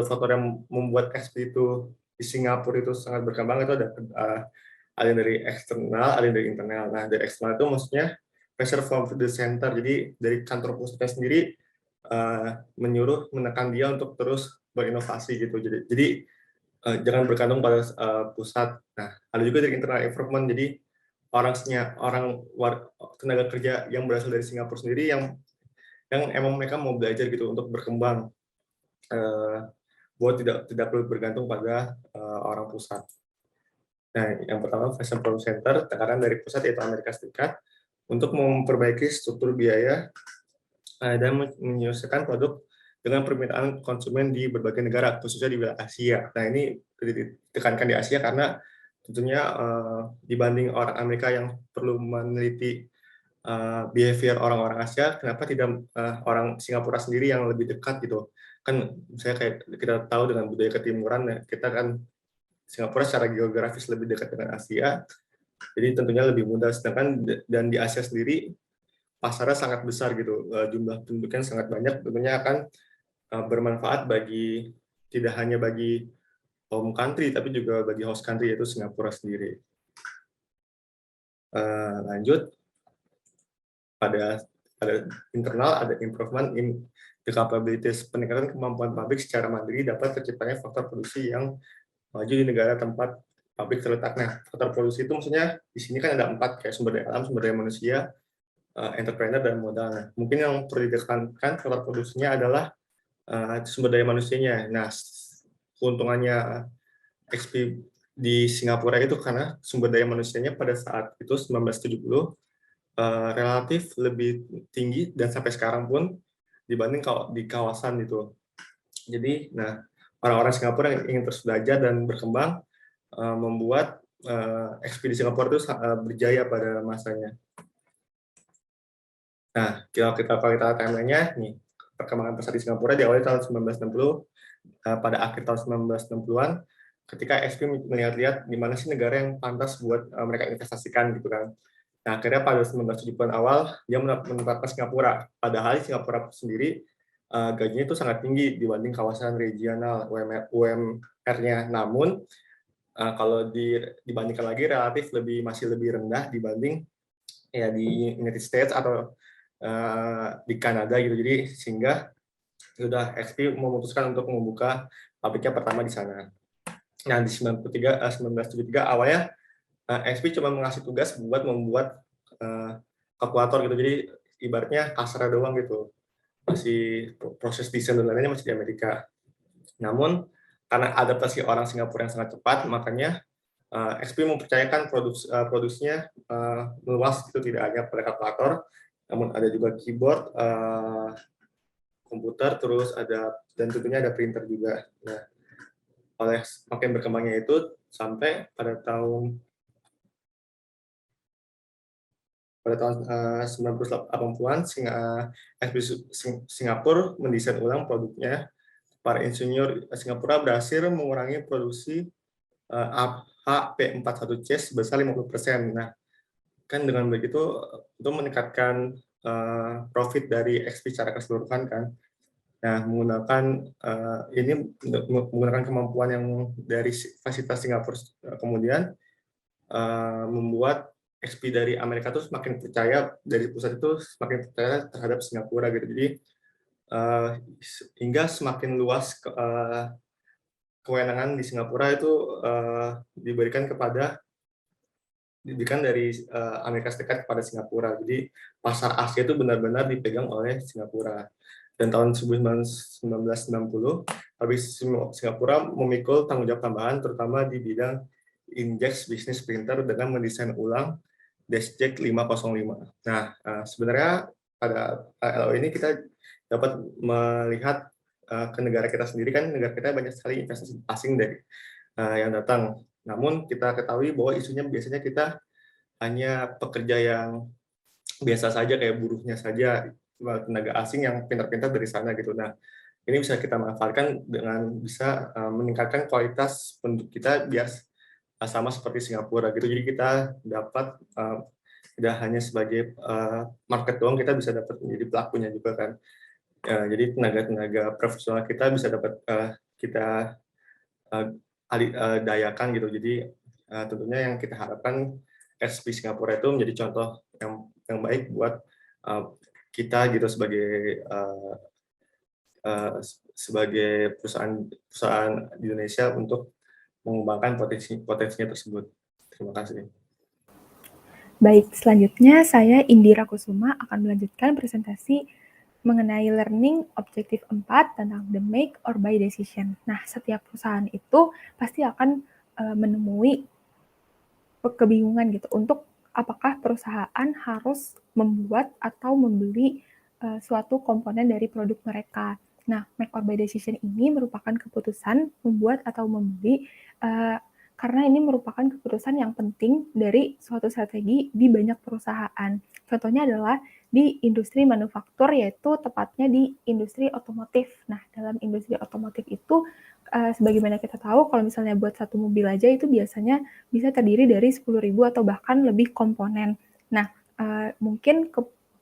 faktor yang membuat XP itu di Singapura itu sangat berkembang itu ada yang dari eksternal, ada yang dari internal. Nah, dari eksternal itu maksudnya pressure from the center. Jadi dari kantor pusatnya sendiri menekan dia untuk terus berinovasi gitu. Jadi jangan bergantung pada pusat. Nah, ada juga dari internal improvement. Jadi tenaga kerja yang berasal dari Singapura sendiri yang emang mereka mau belajar gitu untuk berkembang. bahwa tidak perlu bergantung pada orang pusat. Nah, yang pertama Fashion Product Center, tekanan dari pusat yaitu Amerika Serikat untuk memperbaiki struktur biaya dan menyelesaikan produk dengan permintaan konsumen di berbagai negara, khususnya di wilayah Asia. Nah, ini ditekankan di Asia karena tentunya dibanding orang Amerika yang perlu meneliti behavior orang-orang Asia, kenapa tidak orang Singapura sendiri yang lebih dekat gitu. Kan saya kayak kita tahu dengan budaya ketimuran, ya, kita kan Singapura secara geografis lebih dekat dengan Asia, jadi tentunya lebih mudah. Sedangkan dan di Asia sendiri pasarnya sangat besar gitu, jumlah penduduknya sangat banyak, tentunya akan bermanfaat bagi tidak hanya bagi home country tapi juga bagi host country yaitu Singapura sendiri. Lanjut pada internal ada improvement in the capabilities, peningkatan kemampuan pabrik secara mandiri dapat terciptanya faktor produksi yang maju di negara tempat pabrik terletak. Nah, faktor produksi itu maksudnya di sini kan ada 4 kayak sumber daya alam, sumber daya manusia, entrepreneur dan modal. Nah, mungkin yang perlu ditekankan faktor produksinya adalah sumber daya manusianya. Nah, keuntungannya XP di Singapura itu karena sumber daya manusianya pada saat itu 1970 relatif lebih tinggi dan sampai sekarang pun dibanding kalau di kawasan itu. Jadi, nah orang-orang Singapura yang ingin terus belajar dan berkembang membuat ekspedisi Singapura itu berjaya pada masanya. Nah, kalau kita timeline-nya nih, perkembangan pasar di Singapura di awal tahun 1960, pada akhir tahun 1960-an, ketika XP melihat-lihat di mana sih negara yang pantas buat mereka investasikan gitu kan. Nah, akhirnya pada 1970-an awal dia menetapkan Singapura. Padahal Singapura sendiri gajinya itu sangat tinggi dibanding kawasan regional UMR-nya. Namun kalau dibandingkan lagi relatif masih lebih rendah dibanding ya di United States atau di Kanada gitu. Jadi sehingga sudah XP memutuskan untuk membuka pabriknya pertama di sana. Nah, di 1973 awalnya XP cuma mengasih tugas buat membuat kalkulator gitu. Jadi ibaratnya kasarnya doang gitu. Masih proses desain dan lainnya masih di Amerika. Namun karena adaptasi orang Singapura yang sangat cepat, makanya XP mempercayakan produksinya meluas itu, tidak hanya pada kalkulator, namun ada juga keyboard, komputer, terus ada dan tentunya ada printer juga. Nah, oleh makin berkembangnya itu sampai pada tahun 1980-an Singapura mendesain ulang produknya. Para insinyur Singapura berhasil mengurangi produksi HP41C sebesar 50%. Nah, kan dengan begitu itu meningkatkan profit dari XP secara keseluruhan kan. Nah, menggunakan kemampuan yang dari fasilitas Singapura, kemudian membuat XP dari Amerika itu semakin percaya, dari pusat itu semakin percaya terhadap Singapura gitu. Jadi hingga semakin luas kewenangan di Singapura itu diberikan dari Amerika Serikat kepada Singapura. Jadi pasar Asia itu benar-benar dipegang oleh Singapura. Dan tahun 1990, habis Singapura memikul tanggung jawab tambahan, terutama di bidang Index Business Printer dengan mendesain ulang DeskJet 505. Nah, sebenarnya pada LO ini kita dapat melihat ke negara kita sendiri, kan negara kita banyak sekali investasi asing dari yang datang. Namun kita ketahui bahwa isunya biasanya kita hanya pekerja yang biasa saja, kayak buruhnya saja, tenaga asing yang pintar-pintar dari sana gitu. Nah, ini bisa kita manfaatkan dengan bisa meningkatkan kualitas penduduk kita biar sama seperti Singapura gitu. Jadi kita dapat tidak hanya sebagai market doang, kita bisa dapat menjadi pelakunya juga kan. Jadi tenaga-tenaga profesional kita bisa dapat kita dayakan gitu. Jadi tentunya yang kita harapkan XP Singapura itu menjadi contoh yang baik buat kita gitu sebagai perusahaan di Indonesia untuk mengembangkan potensinya tersebut. Terima kasih. Baik, selanjutnya saya Indira Kusuma akan melanjutkan presentasi mengenai learning objektif 4 tentang the make or buy decision. Nah, setiap perusahaan itu pasti akan menemui kebingungan gitu untuk apakah perusahaan harus membuat atau membeli suatu komponen dari produk mereka. Nah, make or buy decision ini merupakan keputusan membuat atau membeli karena ini merupakan keputusan yang penting dari suatu strategi di banyak perusahaan. Contohnya adalah di industri manufaktur, yaitu tepatnya di industri otomotif. Nah, dalam industri otomotif itu, sebagaimana kita tahu, kalau misalnya buat satu mobil aja itu biasanya bisa terdiri dari 10.000 atau bahkan lebih komponen. Nah, mungkin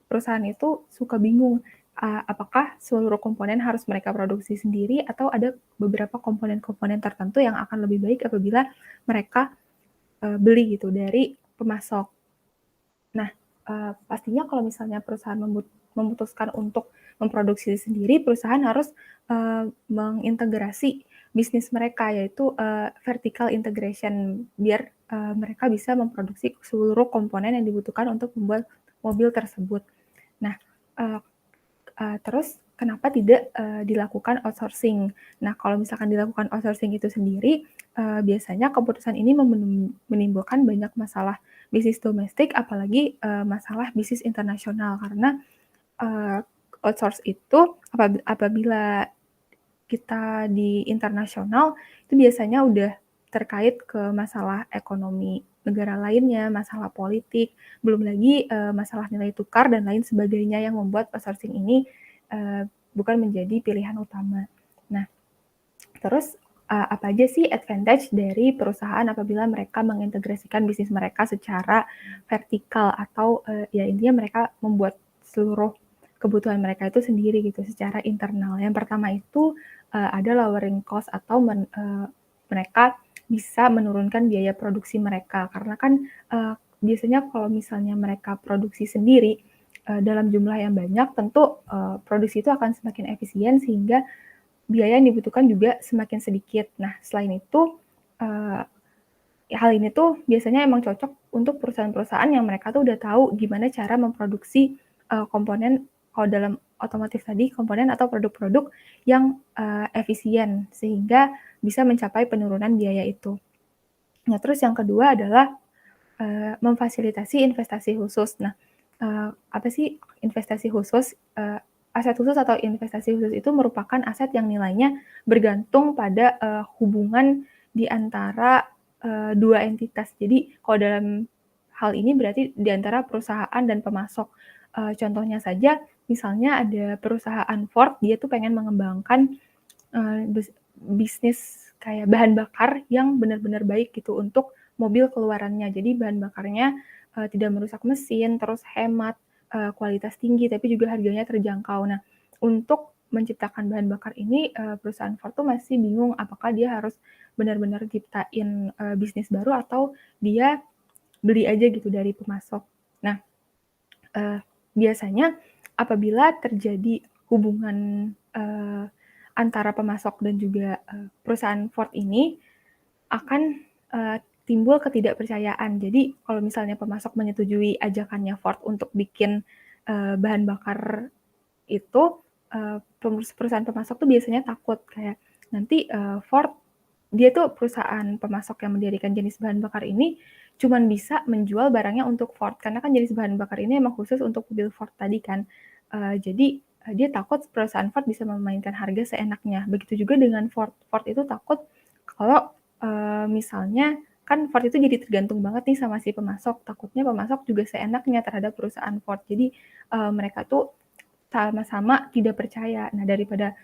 perusahaan itu suka bingung, apakah seluruh komponen harus mereka produksi sendiri atau ada beberapa komponen-komponen tertentu yang akan lebih baik apabila mereka beli gitu dari pemasok. Nah, pastinya kalau misalnya perusahaan memutuskan untuk memproduksi sendiri, perusahaan harus mengintegrasi bisnis mereka, yaitu vertical integration, biar mereka bisa memproduksi seluruh komponen yang dibutuhkan untuk membuat mobil tersebut. Nah, terus kenapa tidak dilakukan outsourcing? Nah, kalau misalkan dilakukan outsourcing itu sendiri, biasanya keputusan ini menimbulkan banyak masalah bisnis domestik, apalagi masalah bisnis internasional, karena outsource itu apabila kita di internasional, itu biasanya udah terkait ke masalah ekonomi negara lainnya, masalah politik, belum lagi masalah nilai tukar dan lain sebagainya yang membuat outsourcing ini bukan menjadi pilihan utama. Nah, terus apa aja sih advantage dari perusahaan apabila mereka mengintegrasikan bisnis mereka secara vertikal atau ya intinya mereka membuat seluruh kebutuhan mereka itu sendiri gitu secara internal. Yang pertama itu ada lowering cost atau mereka bisa menurunkan biaya produksi mereka, karena kan biasanya kalau misalnya mereka produksi sendiri dalam jumlah yang banyak, tentu produksi itu akan semakin efisien sehingga biaya yang dibutuhkan juga semakin sedikit. Nah, selain itu hal ini tuh biasanya emang cocok untuk perusahaan-perusahaan yang mereka tuh udah tahu gimana cara memproduksi komponen, kalau dalam otomotif tadi, komponen atau produk-produk yang efisien sehingga bisa mencapai penurunan biaya itu. Nah, terus yang kedua adalah memfasilitasi investasi khusus. Nah, apa sih investasi khusus? Aset khusus atau investasi khusus itu merupakan aset yang nilainya bergantung pada hubungan di antara dua entitas. Jadi, kalau dalam hal ini berarti di antara perusahaan dan pemasok. Contohnya saja, misalnya ada perusahaan Ford, dia tuh pengen mengembangkan bisnis kayak bahan bakar yang benar-benar baik gitu untuk mobil keluarannya. Jadi bahan bakarnya tidak merusak mesin, terus hemat, kualitas tinggi, tapi juga harganya terjangkau. Nah, untuk menciptakan bahan bakar ini, perusahaan Ford tuh masih bingung apakah dia harus benar-benar ciptain bisnis baru atau dia beli aja gitu dari pemasok. Nah, biasanya apabila terjadi hubungan antara pemasok dan juga perusahaan Ford ini akan timbul ketidakpercayaan. Jadi kalau misalnya pemasok menyetujui ajakannya Ford untuk bikin bahan bakar itu, perusahaan pemasok tuh biasanya takut kayak nanti Ford, dia tuh perusahaan pemasok yang mendirikan jenis bahan bakar ini cuman bisa menjual barangnya untuk Ford, karena kan jenis bahan bakar ini emang khusus untuk mobil Ford tadi kan. Jadi dia takut perusahaan Ford bisa memainkan harga seenaknya. Begitu juga dengan Ford. Ford itu takut kalau misalnya kan Ford itu jadi tergantung banget nih sama si pemasok. Takutnya pemasok juga seenaknya terhadap perusahaan Ford. Jadi mereka tuh sama-sama tidak percaya. Nah, daripada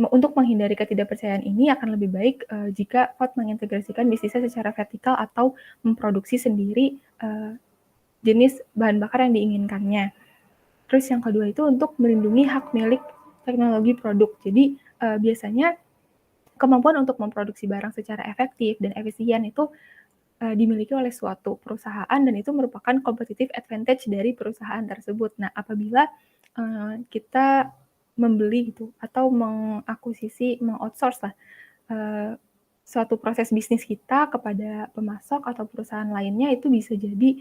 untuk menghindari ketidakpercayaan ini akan lebih baik jika Ford mengintegrasikan bisnisnya secara vertikal atau memproduksi sendiri jenis bahan bakar yang diinginkannya. Terus yang kedua itu untuk melindungi hak milik teknologi produk. Jadi biasanya kemampuan untuk memproduksi barang secara efektif dan efisien itu dimiliki oleh suatu perusahaan dan itu merupakan competitive advantage dari perusahaan tersebut. Nah, apabila kita membeli gitu atau mengakuisisi, meng-outsource lah suatu proses bisnis kita kepada pemasok atau perusahaan lainnya, itu bisa jadi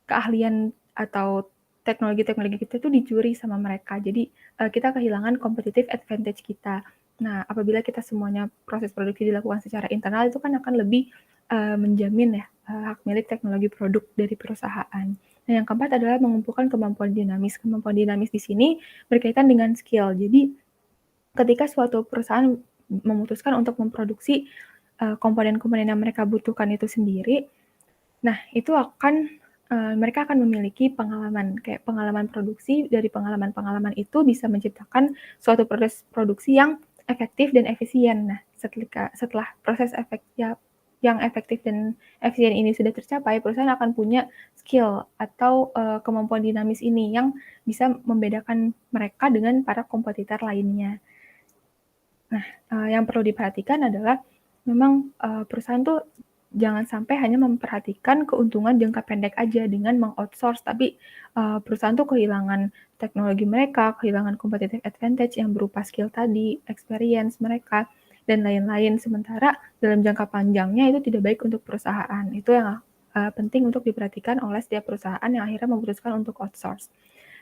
keahlian atau teknologi-teknologi kita tuh dicuri sama mereka. Jadi kita kehilangan competitive advantage kita. Nah, apabila kita semuanya proses produksi dilakukan secara internal, itu kan akan lebih menjamin ya hak milik teknologi produk dari perusahaan. Nah, yang keempat adalah mengumpulkan kemampuan dinamis. Kemampuan dinamis di sini berkaitan dengan skill. Jadi, ketika suatu perusahaan memutuskan untuk memproduksi komponen-komponen yang mereka butuhkan itu sendiri, nah itu mereka akan memiliki pengalaman, kayak pengalaman produksi. Dari pengalaman-pengalaman itu bisa menciptakan suatu proses produksi yang efektif dan efisien. Nah, setelah proses yang efektif dan efisien ini sudah tercapai, perusahaan akan punya skill atau kemampuan dinamis ini yang bisa membedakan mereka dengan para kompetitor lainnya. Nah, yang perlu diperhatikan adalah memang perusahaan tuh jangan sampai hanya memperhatikan keuntungan jangka pendek aja dengan meng-outsource, tapi perusahaan tuh kehilangan teknologi mereka, kehilangan competitive advantage yang berupa skill tadi, experience mereka, dan lain-lain. Sementara dalam jangka panjangnya itu tidak baik untuk perusahaan. Itu yang penting untuk diperhatikan oleh setiap perusahaan yang akhirnya memutuskan untuk outsource.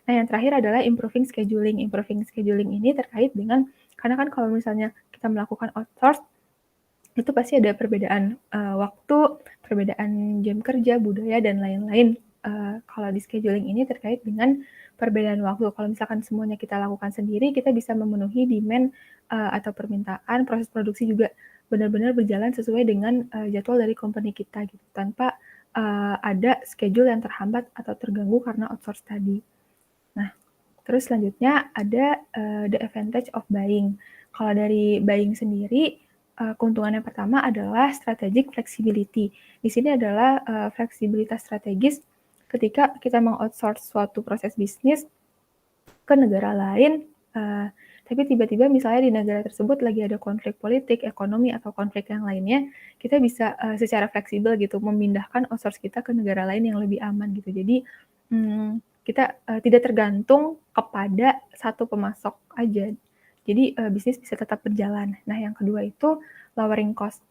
Nah, yang terakhir adalah improving scheduling. Improving scheduling ini terkait dengan, karena kan kalau misalnya kita melakukan outsource, itu pasti ada perbedaan waktu, perbedaan jam kerja, budaya, dan lain-lain. Kalau di scheduling ini terkait dengan perbedaan waktu. Kalau misalkan semuanya kita lakukan sendiri, kita bisa memenuhi demand atau permintaan, proses produksi juga benar-benar berjalan sesuai dengan jadwal dari company kita gitu, tanpa ada schedule yang terhambat atau terganggu karena outsource tadi. Nah, terus selanjutnya ada the advantage of buying. Kalau dari buying sendiri, keuntungan yang pertama adalah strategic flexibility. Di sini adalah fleksibilitas strategis ketika kita meng-outsource suatu proses bisnis ke negara lain, tapi tiba-tiba misalnya di negara tersebut lagi ada konflik politik, ekonomi, atau konflik yang lainnya, kita bisa secara fleksibel gitu memindahkan outsource kita ke negara lain yang lebih aman gitu. Jadi kita tidak tergantung kepada satu pemasok aja. Jadi bisnis bisa tetap berjalan. Nah, yang kedua itu lowering cost.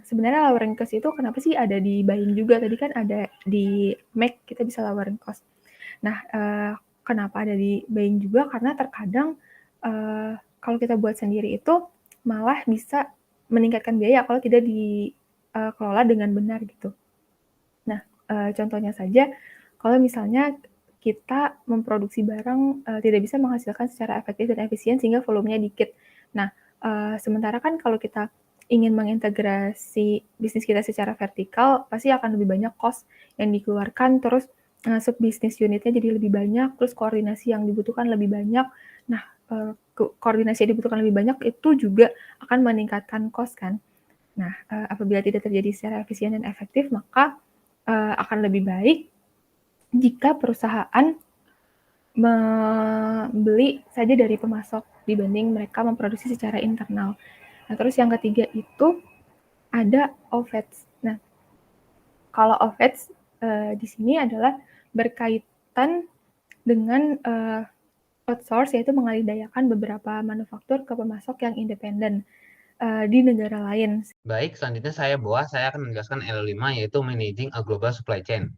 Sebenarnya lowering cost itu kenapa sih ada di buying juga? Tadi kan ada di make, kita bisa lowering cost. Nah, kenapa ada di buying juga? Karena terkadang kalau kita buat sendiri itu malah bisa meningkatkan biaya kalau tidak dikelola dengan benar gitu. Nah, contohnya saja, kalau misalnya kita memproduksi barang tidak bisa menghasilkan secara efektif dan efisien sehingga volumenya dikit. Nah, sementara kan kalau kita ingin mengintegrasi bisnis kita secara vertikal, pasti akan lebih banyak cost yang dikeluarkan, terus sub-bisnis unitnya jadi lebih banyak, terus koordinasi yang dibutuhkan lebih banyak. Nah, koordinasi yang dibutuhkan lebih banyak itu juga akan meningkatkan cost kan. Nah, apabila tidak terjadi secara efisien dan efektif, maka akan lebih baik jika perusahaan membeli saja dari pemasok dibanding mereka memproduksi secara internal. Nah, terus yang ketiga itu ada overheads. Nah, kalau overheads di sini adalah berkaitan dengan outsource, yaitu mengalihdayakan beberapa manufaktur ke pemasok yang independen di negara lain. Baik, selanjutnya saya akan menjelaskan L5, yaitu Managing a Global Supply Chain.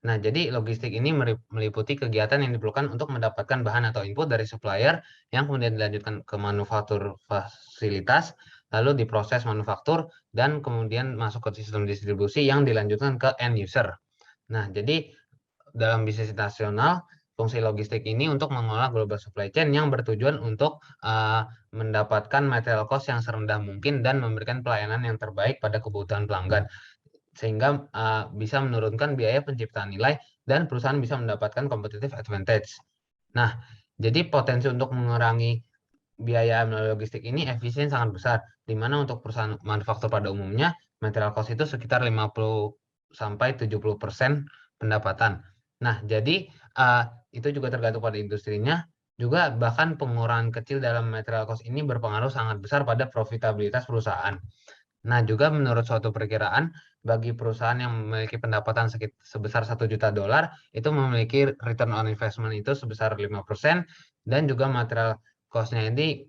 Nah, jadi logistik ini meliputi kegiatan yang diperlukan untuk mendapatkan bahan atau input dari supplier yang kemudian dilanjutkan ke manufaktur fasilitas, lalu diproses manufaktur, dan kemudian masuk ke sistem distribusi yang dilanjutkan ke end user. Nah, jadi dalam bisnis nasional, fungsi logistik ini untuk mengelola global supply chain yang bertujuan untuk mendapatkan material cost yang serendah mungkin dan memberikan pelayanan yang terbaik pada kebutuhan pelanggan, sehingga bisa menurunkan biaya penciptaan nilai dan perusahaan bisa mendapatkan competitive advantage. Nah, jadi potensi untuk mengurangi biaya melalui logistik ini efisien sangat besar, di mana untuk perusahaan manufaktur pada umumnya material cost itu sekitar 50-70% pendapatan. Nah, jadi itu juga tergantung pada industrinya, juga bahkan pengurangan kecil dalam material cost ini berpengaruh sangat besar pada profitabilitas perusahaan. Nah, juga menurut suatu perkiraan, bagi perusahaan yang memiliki pendapatan sebesar $1 juta, itu memiliki return on investment itu sebesar 5%, dan juga material cost-nya ini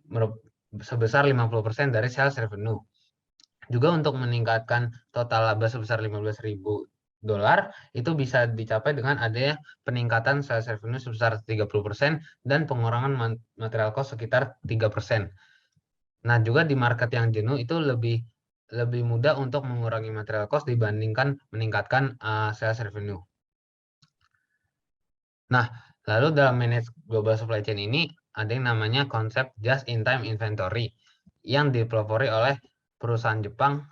sebesar 50% dari sales revenue. Juga untuk meningkatkan total laba sebesar $15.000 itu bisa dicapai dengan adanya peningkatan sales revenue sebesar 30% dan pengurangan material cost sekitar 3%. Nah, juga di market yang jenuh itu lebih mudah untuk mengurangi material cost dibandingkan meningkatkan sales revenue. Nah, lalu dalam manage global supply chain ini ada yang namanya konsep just-in-time inventory yang dipelopori oleh perusahaan Jepang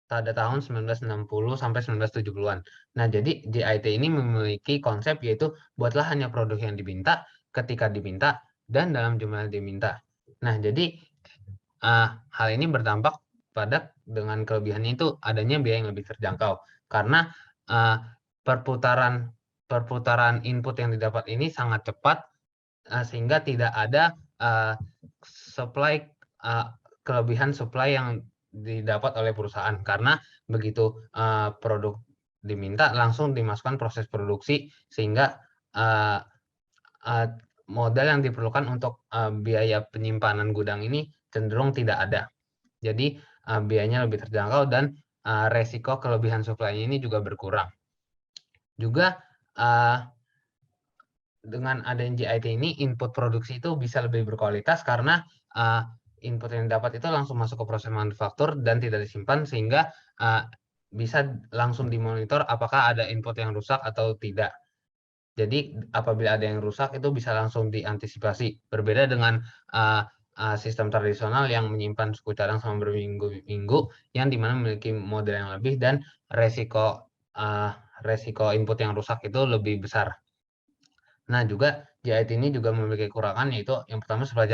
pada tahun 1960 sampai 1970-an. Nah, jadi JIT ini memiliki konsep yaitu buatlah hanya produk yang diminta, ketika diminta, dan dalam jumlah yang diminta. Nah, jadi hal ini berdampak pada dengan kelebihannya itu adanya biaya yang lebih terjangkau karena perputaran input yang didapat ini sangat cepat sehingga tidak ada kelebihan supply yang didapat oleh perusahaan karena begitu produk diminta langsung dimasukkan proses produksi sehingga modal yang diperlukan untuk biaya penyimpanan gudang ini cenderung tidak ada. Jadi biayanya lebih terjangkau dan resiko kelebihan supply ini juga berkurang. Juga dengan adanya JIT ini input produksi itu bisa lebih berkualitas karena input yang didapat itu langsung masuk ke proses manufaktur dan tidak disimpan sehingga bisa langsung dimonitor apakah ada input yang rusak atau tidak. Jadi apabila ada yang rusak itu bisa langsung diantisipasi. Berbeda dengan sistem tradisional yang menyimpan suku cadang selama berminggu-minggu yang dimana memiliki model yang lebih dan resiko input yang rusak itu lebih besar. Nah, juga JIT ini juga memiliki kekurangan yaitu yang pertama supply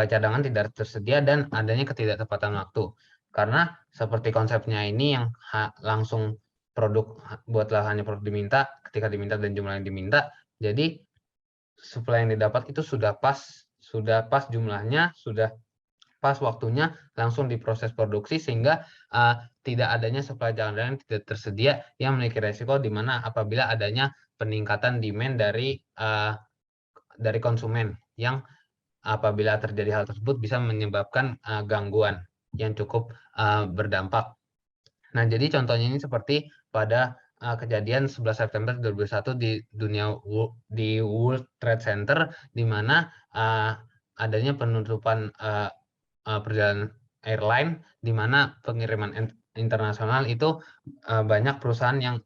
cadangan tidak tersedia dan adanya ketidaktepatan waktu. Karena seperti konsepnya ini yang langsung produk buatlah hanya produk diminta, ketika diminta dan jumlah yang diminta. Jadi supply yang didapat itu sudah pas jumlahnya, sudah pas waktunya langsung diproses produksi sehingga tidak adanya supply cadangan yang tidak tersedia yang memiliki resiko di mana apabila adanya peningkatan demand dari konsumen yang apabila terjadi hal tersebut bisa menyebabkan gangguan yang cukup berdampak. Nah, jadi contohnya ini seperti pada kejadian 11 September 2001 di World Trade Center di mana adanya penutupan perjalanan airline di mana pengiriman internasional itu banyak perusahaan yang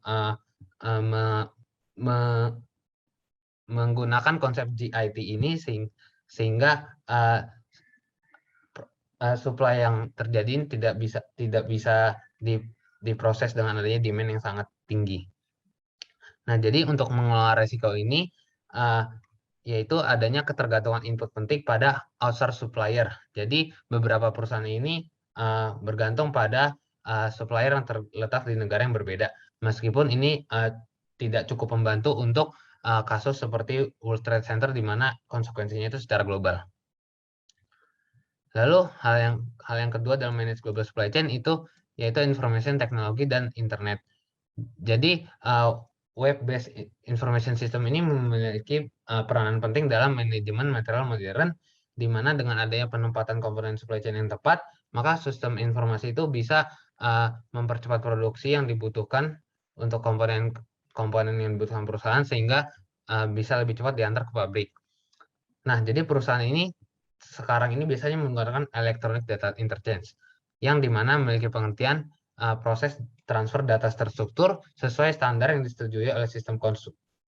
menggunakan konsep JIT ini sehingga supply yang terjadi tidak bisa diproses dengan adanya demand yang sangat tinggi. Nah, jadi untuk mengelola resiko ini yaitu adanya ketergantungan input penting pada outsource supplier. Jadi beberapa perusahaan ini bergantung pada supplier yang terletak di negara yang berbeda. Meskipun ini tidak cukup membantu untuk kasus seperti World Trade Center di mana konsekuensinya itu secara global. Lalu hal yang kedua dalam manage global supply chain itu yaitu information technology dan internet. Jadi web-based information system ini memiliki peranan penting dalam manajemen material modern, di mana dengan adanya penempatan komponen supply chain yang tepat, maka sistem informasi itu bisa mempercepat produksi yang dibutuhkan untuk komponen yang dibutuhkan perusahaan sehingga bisa lebih cepat diantar ke pabrik. Nah, jadi perusahaan ini sekarang ini biasanya menggunakan electronic data interchange, yang dimana memiliki pengertian proses transfer data terstruktur sesuai standar yang disetujui oleh sistem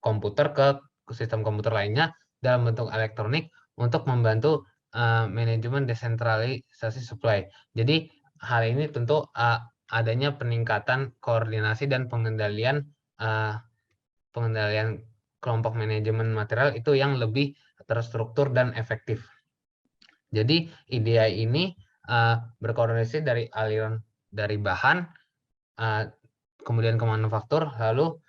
komputer ke sistem komputer lainnya dalam bentuk elektronik untuk membantu manajemen desentralisasi supply. Jadi hal ini tentu adanya peningkatan koordinasi dan pengendalian kelompok manajemen material itu yang lebih terstruktur dan efektif. Jadi IDI ini berkoordinasi dari aliran dari bahan, kemudian ke manufaktur, lalu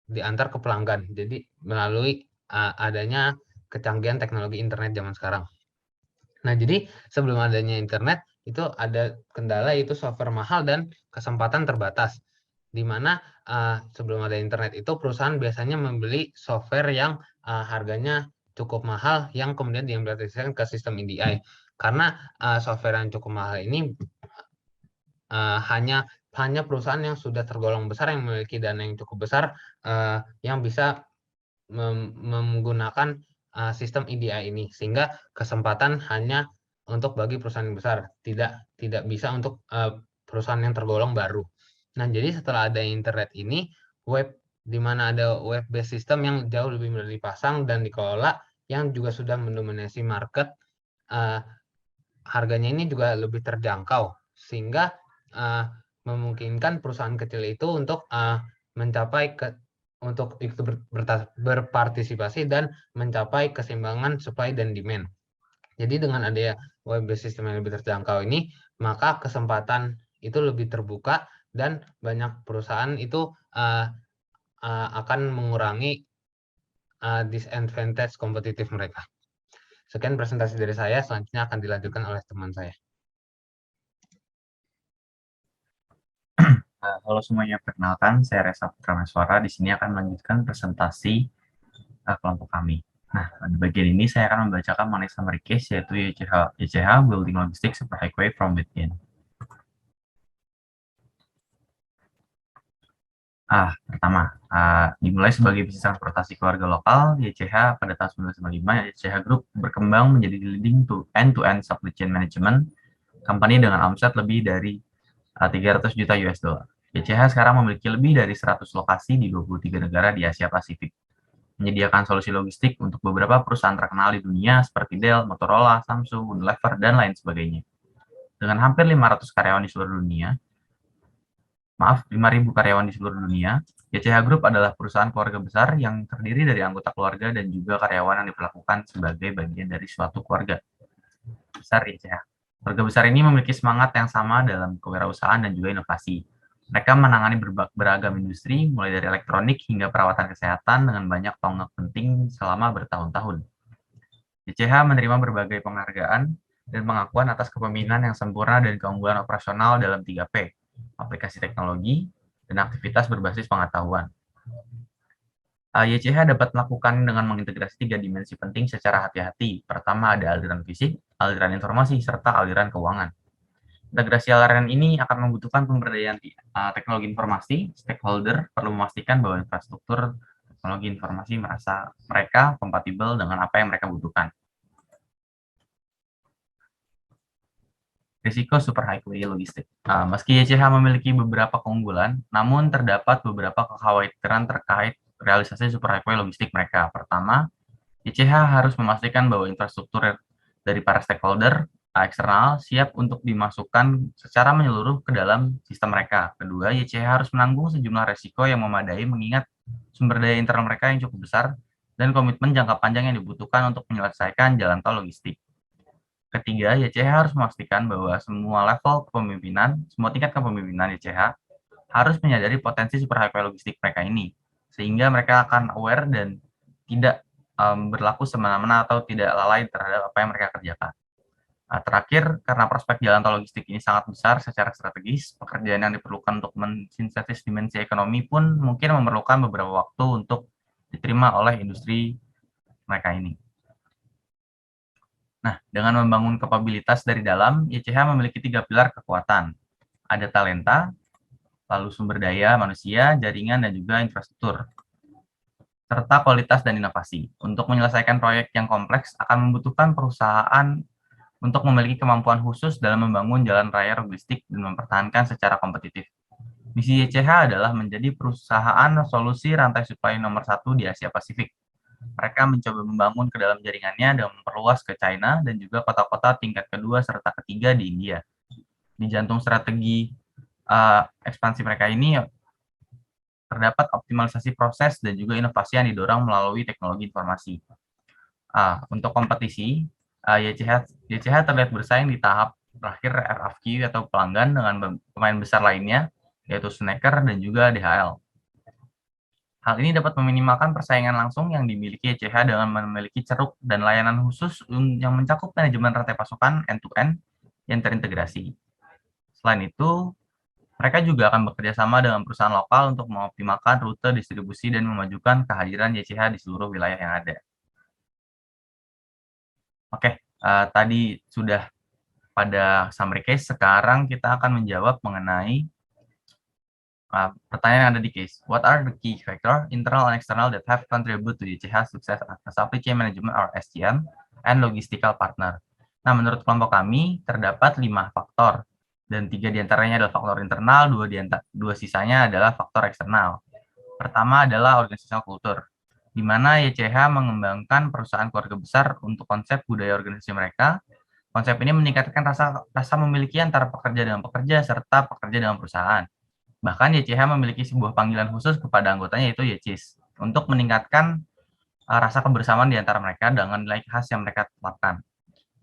diantar ke pelanggan. Jadi melalui adanya kecanggihan teknologi internet zaman sekarang. Nah, jadi sebelum adanya internet itu ada kendala yaitu software mahal dan kesempatan terbatas. Di mana sebelum ada internet itu perusahaan biasanya membeli software yang harganya cukup mahal yang kemudian diimplementasikan ke sistem EDI. Karena software yang cukup mahal ini hanya hanya perusahaan yang sudah tergolong besar, yang memiliki dana yang cukup besar, yang bisa menggunakan sistem EDI ini, sehingga kesempatan hanya untuk bagi perusahaan yang besar, tidak bisa untuk perusahaan yang tergolong baru. Nah, jadi setelah ada internet ini, di mana ada web based system yang jauh lebih mudah dipasang dan dikelola, yang juga sudah mendominasi market, harganya ini juga lebih terjangkau, sehingga memungkinkan perusahaan kecil itu untuk mencapai untuk ikut berpartisipasi dan mencapai keseimbangan supply dan demand. Jadi dengan adanya web based system yang lebih terjangkau ini, maka kesempatan itu lebih terbuka dan banyak perusahaan itu akan mengurangi disadvantage kompetitif mereka. Sekian presentasi dari saya, selanjutnya akan dilanjutkan oleh teman saya. Halo semuanya, perkenalkan saya Reza Putra Meswara. Di sini akan melanjutkan presentasi kelompok kami. Nah, di bagian ini saya akan membacakan mengenai summary case, yaitu YCH Building Logistics Superhighway from Within. Pertama, dimulai sebagai bisnis transportasi keluarga lokal, YCH pada tahun 1995, YCH Group berkembang menjadi leading to end-to-end supply chain management company dengan omset lebih dari 300 juta US dollar. YCH sekarang memiliki lebih dari 100 lokasi di 23 negara di Asia Pasifik, menyediakan solusi logistik untuk beberapa perusahaan terkenal di dunia seperti Dell, Motorola, Samsung, Unilever, dan lain sebagainya. Dengan hampir 500 karyawan di seluruh dunia, 5.000 karyawan di seluruh dunia, YCH Group adalah perusahaan keluarga besar yang terdiri dari anggota keluarga dan juga karyawan yang diperlakukan sebagai bagian dari suatu keluarga besar YCH. Keluarga besar ini memiliki semangat yang sama dalam kewirausahaan dan juga inovasi. Mereka menangani beragam industri, mulai dari elektronik hingga perawatan kesehatan dengan banyak tonggak penting selama bertahun-tahun. YCH menerima berbagai penghargaan dan pengakuan atas kepemimpinan yang sempurna dan keunggulan operasional dalam 3P, aplikasi teknologi, dan aktivitas berbasis pengetahuan. YCH dapat melakukan dengan mengintegrasi 3 dimensi penting secara hati-hati. Pertama ada aliran fisik, aliran informasi, serta aliran keuangan. Integrasi aliran ini akan membutuhkan pemberdayaan teknologi informasi. Stakeholder perlu memastikan bahwa infrastruktur teknologi informasi mereka kompatibel dengan apa yang mereka butuhkan. Risiko superhighway logistik. Meski YCH memiliki beberapa keunggulan, namun terdapat beberapa kekhawatiran terkait realisasi superhighway logistik mereka. Pertama, YCH harus memastikan bahwa infrastruktur dari para stakeholder eksternal siap untuk dimasukkan secara menyeluruh ke dalam sistem mereka. Kedua, YCH harus menanggung sejumlah resiko yang memadai mengingat sumber daya internal mereka yang cukup besar dan komitmen jangka panjang yang dibutuhkan untuk menyelesaikan jalan tol logistik. Ketiga, YCH harus memastikan bahwa semua level kepemimpinan, semua tingkat kepemimpinan YCH harus menyadari potensi superhighway logistik mereka ini, sehingga mereka akan aware dan tidak berlaku semena-mena atau tidak lalai terhadap apa yang mereka kerjakan. Terakhir, karena prospek jalan tol logistik ini sangat besar secara strategis, pekerjaan yang diperlukan untuk mensintesis dimensi ekonomi pun mungkin memerlukan beberapa waktu untuk diterima oleh industri mereka ini. Nah, dengan membangun kapabilitas dari dalam, YCH memiliki 3 pilar kekuatan. Ada talenta, lalu sumber daya manusia, jaringan, dan juga infrastruktur, serta kualitas dan inovasi. Untuk menyelesaikan proyek yang kompleks akan membutuhkan perusahaan untuk memiliki kemampuan khusus dalam membangun jalan raya logistik dan mempertahankan secara kompetitif. Misi YCH adalah menjadi perusahaan solusi rantai supply nomor 1 di Asia Pasifik. Mereka mencoba membangun ke dalam jaringannya dan memperluas ke China dan juga kota-kota tingkat kedua serta ketiga di India. Di jantung strategi ekspansi mereka ini terdapat optimalisasi proses dan juga inovasi yang didorong melalui teknologi informasi. Untuk kompetisi, YCH terlihat bersaing di tahap terakhir RFQ atau pelanggan dengan pemain besar lainnya, yaitu Snacker dan juga DHL. Hal ini dapat meminimalkan persaingan langsung yang dimiliki YCH dengan memiliki ceruk dan layanan khusus yang mencakup manajemen rantai pasokan end-to-end yang terintegrasi. Selain itu, mereka juga akan bekerja sama dengan perusahaan lokal untuk mengoptimalkan rute distribusi dan memajukan kehadiran YCH di seluruh wilayah yang ada. Oke, tadi sudah pada summary case, sekarang kita akan menjawab mengenai Pertanyaan yang ada di case, what are the key factor, internal and external, that have contributed to YCH success as a supply chain management or SCM and logistical partner? Nah, menurut kelompok kami terdapat 5 faktor, dan 3 diantaranya adalah faktor internal, 2 sisanya adalah faktor eksternal. Pertama adalah organizational culture, di mana YCH mengembangkan perusahaan keluarga besar untuk konsep budaya organisasi mereka. Konsep ini meningkatkan rasa memiliki antara pekerja dengan pekerja serta pekerja dengan perusahaan. Bahkan YCH memiliki sebuah panggilan khusus kepada anggotanya, yaitu YCIS, untuk meningkatkan rasa kebersamaan di antara mereka dengan nilai khas yang mereka tetapkan.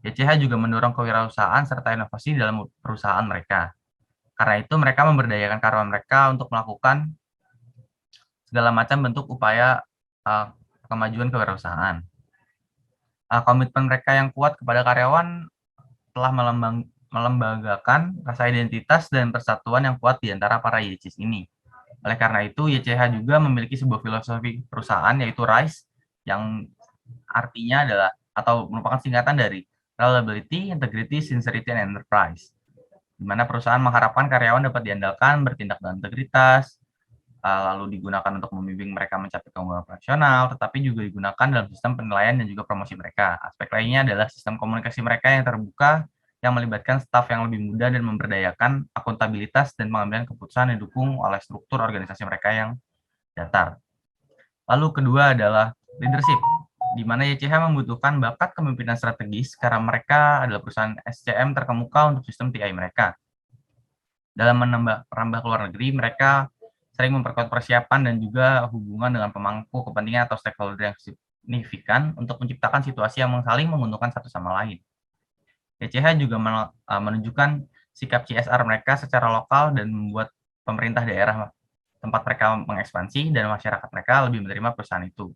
YCH juga mendorong kewirausahaan serta inovasi dalam perusahaan mereka. Karena itu, mereka memberdayakan karyawan mereka untuk melakukan segala macam bentuk upaya kemajuan kewirausahaan. Komitmen mereka yang kuat kepada karyawan telah melembagakan rasa identitas dan persatuan yang kuat di antara para YCIS ini. Oleh karena itu, YCH juga memiliki sebuah filosofi perusahaan, yaitu RISE, yang artinya adalah atau merupakan singkatan dari Reliability, Integrity, Sincerity, and Enterprise, di mana perusahaan mengharapkan karyawan dapat diandalkan, bertindak dengan integritas, lalu digunakan untuk membimbing mereka mencapai keunggulan operasional, tetapi juga digunakan dalam sistem penilaian dan juga promosi mereka. Aspek lainnya adalah sistem komunikasi mereka yang terbuka, yang melibatkan staf yang lebih muda dan memberdayakan akuntabilitas dan pengambilan keputusan yang didukung oleh struktur organisasi mereka yang datar. Lalu kedua adalah leadership, di mana YCH membutuhkan bakat kepemimpinan strategis karena mereka adalah perusahaan SCM terkemuka untuk sistem TI mereka. Dalam merambah ke luar negeri, mereka sering memperkuat persiapan dan juga hubungan dengan pemangku kepentingan atau stakeholder yang signifikan untuk menciptakan situasi yang saling menguntungkan satu sama lain. YCH juga menunjukkan sikap CSR mereka secara lokal dan membuat pemerintah daerah tempat mereka mengekspansi dan masyarakat mereka lebih menerima perusahaan itu.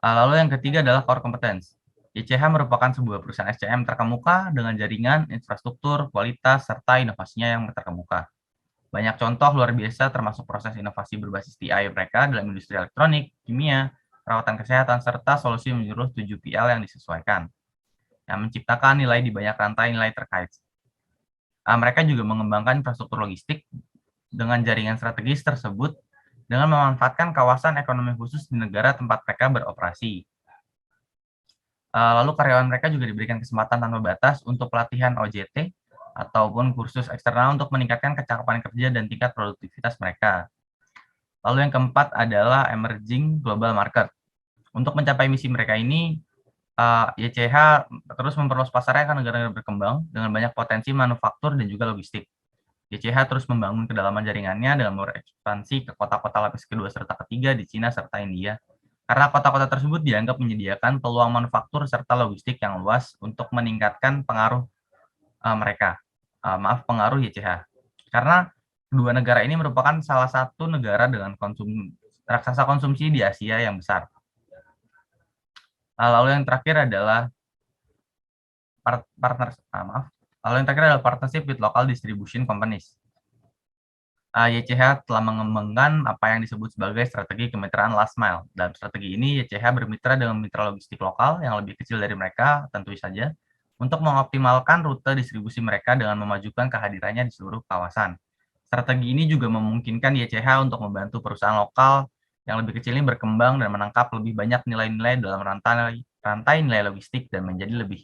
Lalu yang ketiga adalah core competence. YCH merupakan sebuah perusahaan SCM terkemuka dengan jaringan, infrastruktur, kualitas, serta inovasinya yang terkemuka. Banyak contoh luar biasa termasuk proses inovasi berbasis TI mereka dalam industri elektronik, kimia, perawatan kesehatan, serta solusi menyeluruh 7PL yang disesuaikan, yang menciptakan nilai di banyak rantai nilai terkait. Mereka juga mengembangkan infrastruktur logistik dengan jaringan strategis tersebut dengan memanfaatkan kawasan ekonomi khusus di negara tempat mereka beroperasi. Lalu karyawan mereka juga diberikan kesempatan tanpa batas untuk pelatihan OJT ataupun kursus eksternal untuk meningkatkan kecakapan kerja dan tingkat produktivitas mereka. Lalu yang keempat adalah emerging global market. Untuk mencapai misi mereka ini, YCH terus memperluas pasarnya ke negara-negara berkembang dengan banyak potensi manufaktur dan juga logistik. YCH terus membangun kedalaman jaringannya dengan berekspansi ke kota-kota lapis kedua serta ketiga di Cina serta India. Karena kota-kota tersebut dianggap menyediakan peluang manufaktur serta logistik yang luas untuk meningkatkan pengaruh pengaruh YCH. Karena kedua negara ini merupakan salah satu negara dengan raksasa konsumsi di Asia yang besar. Lalu yang terakhir adalah partnership with local distribution companies. YCH telah mengembangkan apa yang disebut sebagai strategi kemitraan last mile. Dalam strategi ini, YCH bermitra dengan mitra logistik lokal yang lebih kecil dari mereka, tentu saja, untuk mengoptimalkan rute distribusi mereka dengan memajukan kehadirannya di seluruh kawasan. Strategi ini juga memungkinkan YCH untuk membantu perusahaan lokal yang lebih kecil ini berkembang dan menangkap lebih banyak nilai-nilai dalam rantai nilai logistik dan menjadi lebih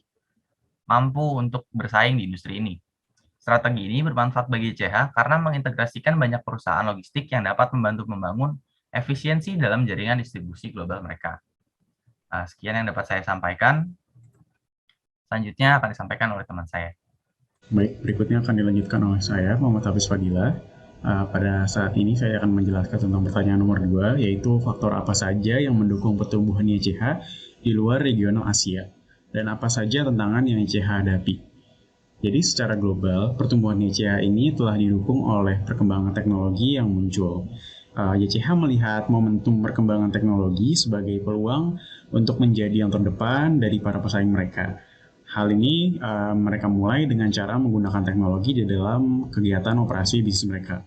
mampu untuk bersaing di industri ini. Strategi ini bermanfaat bagi YCH karena mengintegrasikan banyak perusahaan logistik yang dapat membantu membangun efisiensi dalam jaringan distribusi global mereka. Sekian yang dapat saya sampaikan. Selanjutnya akan disampaikan oleh teman saya. Baik, berikutnya akan dilanjutkan oleh saya, Muhammad Hafiz Fadila. Pada saat ini saya akan menjelaskan tentang pertanyaan nomor 2, yaitu faktor apa saja yang mendukung pertumbuhan YCH di luar regional Asia, dan apa saja tantangan yang YCH hadapi. Jadi secara global, pertumbuhan YCH ini telah didukung oleh perkembangan teknologi yang muncul. YCH melihat momentum perkembangan teknologi sebagai peluang untuk menjadi yang terdepan dari para pesaing mereka. Hal ini mereka mulai dengan cara menggunakan teknologi di dalam kegiatan operasi bisnis mereka.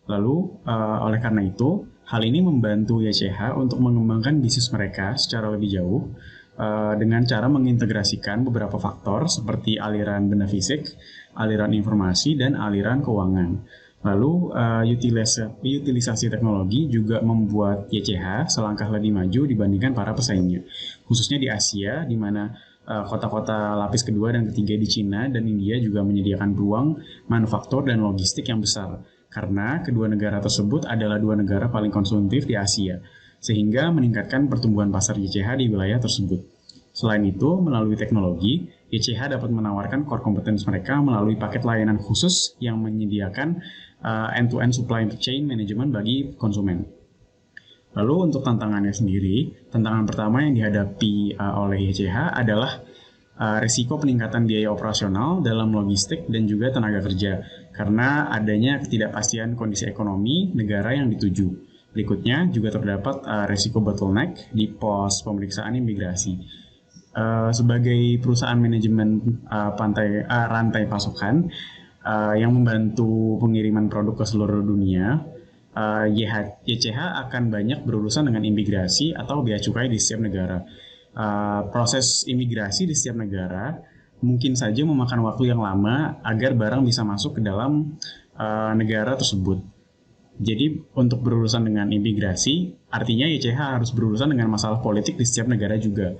Lalu, oleh karena itu, hal ini membantu YCH untuk mengembangkan bisnis mereka secara lebih jauh dengan cara mengintegrasikan beberapa faktor seperti aliran benda fisik, aliran informasi, dan aliran keuangan. Lalu utilisasi teknologi juga membuat YCH selangkah lebih maju dibandingkan para pesaingnya, khususnya di Asia, di mana kota-kota lapis kedua dan ketiga di Cina dan India juga menyediakan ruang manufaktur dan logistik yang besar, karena kedua negara tersebut adalah dua negara paling konsumtif di Asia, sehingga meningkatkan pertumbuhan pasar YCH di wilayah tersebut. Selain itu, melalui teknologi, YCH dapat menawarkan core competence mereka melalui paket layanan khusus yang menyediakan end-to-end supply chain management bagi konsumen. Lalu untuk tantangannya sendiri, tantangan pertama yang dihadapi oleh YCH adalah risiko peningkatan biaya operasional dalam logistik dan juga tenaga kerja karena adanya ketidakpastian kondisi ekonomi negara yang dituju. Berikutnya juga terdapat risiko bottleneck di pos pemeriksaan imigrasi. Sebagai perusahaan manajemen rantai pasokan yang membantu pengiriman produk ke seluruh dunia, YCH akan banyak berurusan dengan imigrasi atau bea cukai di setiap negara. Proses imigrasi di setiap negara mungkin saja memakan waktu yang lama agar barang bisa masuk ke dalam negara tersebut. Jadi untuk berurusan dengan imigrasi, artinya YCH harus berurusan dengan masalah politik di setiap negara juga.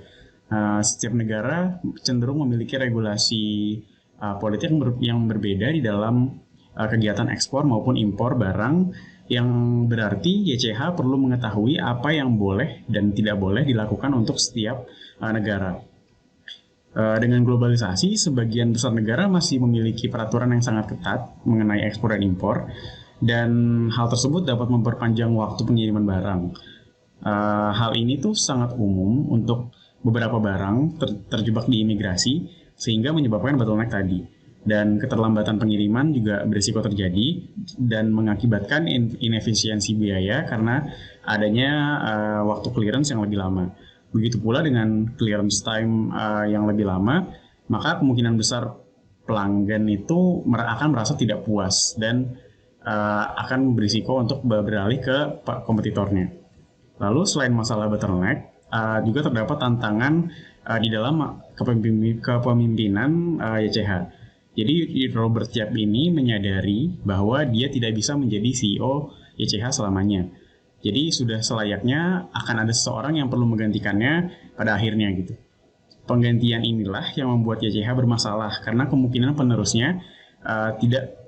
Setiap negara cenderung memiliki regulasi politik yang berbeda di dalam kegiatan ekspor maupun impor barang, yang berarti YCH perlu mengetahui apa yang boleh dan tidak boleh dilakukan untuk setiap negara. Dengan globalisasi, sebagian besar negara masih memiliki peraturan yang sangat ketat mengenai ekspor dan impor, dan hal tersebut dapat memperpanjang waktu pengiriman barang. Hal ini tuh sangat umum untuk beberapa barang terjebak di imigrasi, sehingga menyebabkan bottleneck tadi. Dan keterlambatan pengiriman juga berisiko terjadi dan mengakibatkan inefisiensi biaya karena adanya waktu clearance yang lebih lama. Begitu pula dengan clearance time yang lebih lama, maka kemungkinan besar pelanggan itu akan merasa tidak puas dan akan berisiko untuk beralih ke kompetitornya. Lalu selain masalah bottleneck, juga terdapat tantangan di dalam kepemimpinan YCH. Jadi Robert Yap ini menyadari bahwa dia tidak bisa menjadi CEO YCH selamanya. Jadi sudah selayaknya akan ada seseorang yang perlu menggantikannya pada akhirnya gitu. Penggantian inilah yang membuat YCH bermasalah karena kemungkinan penerusnya tidak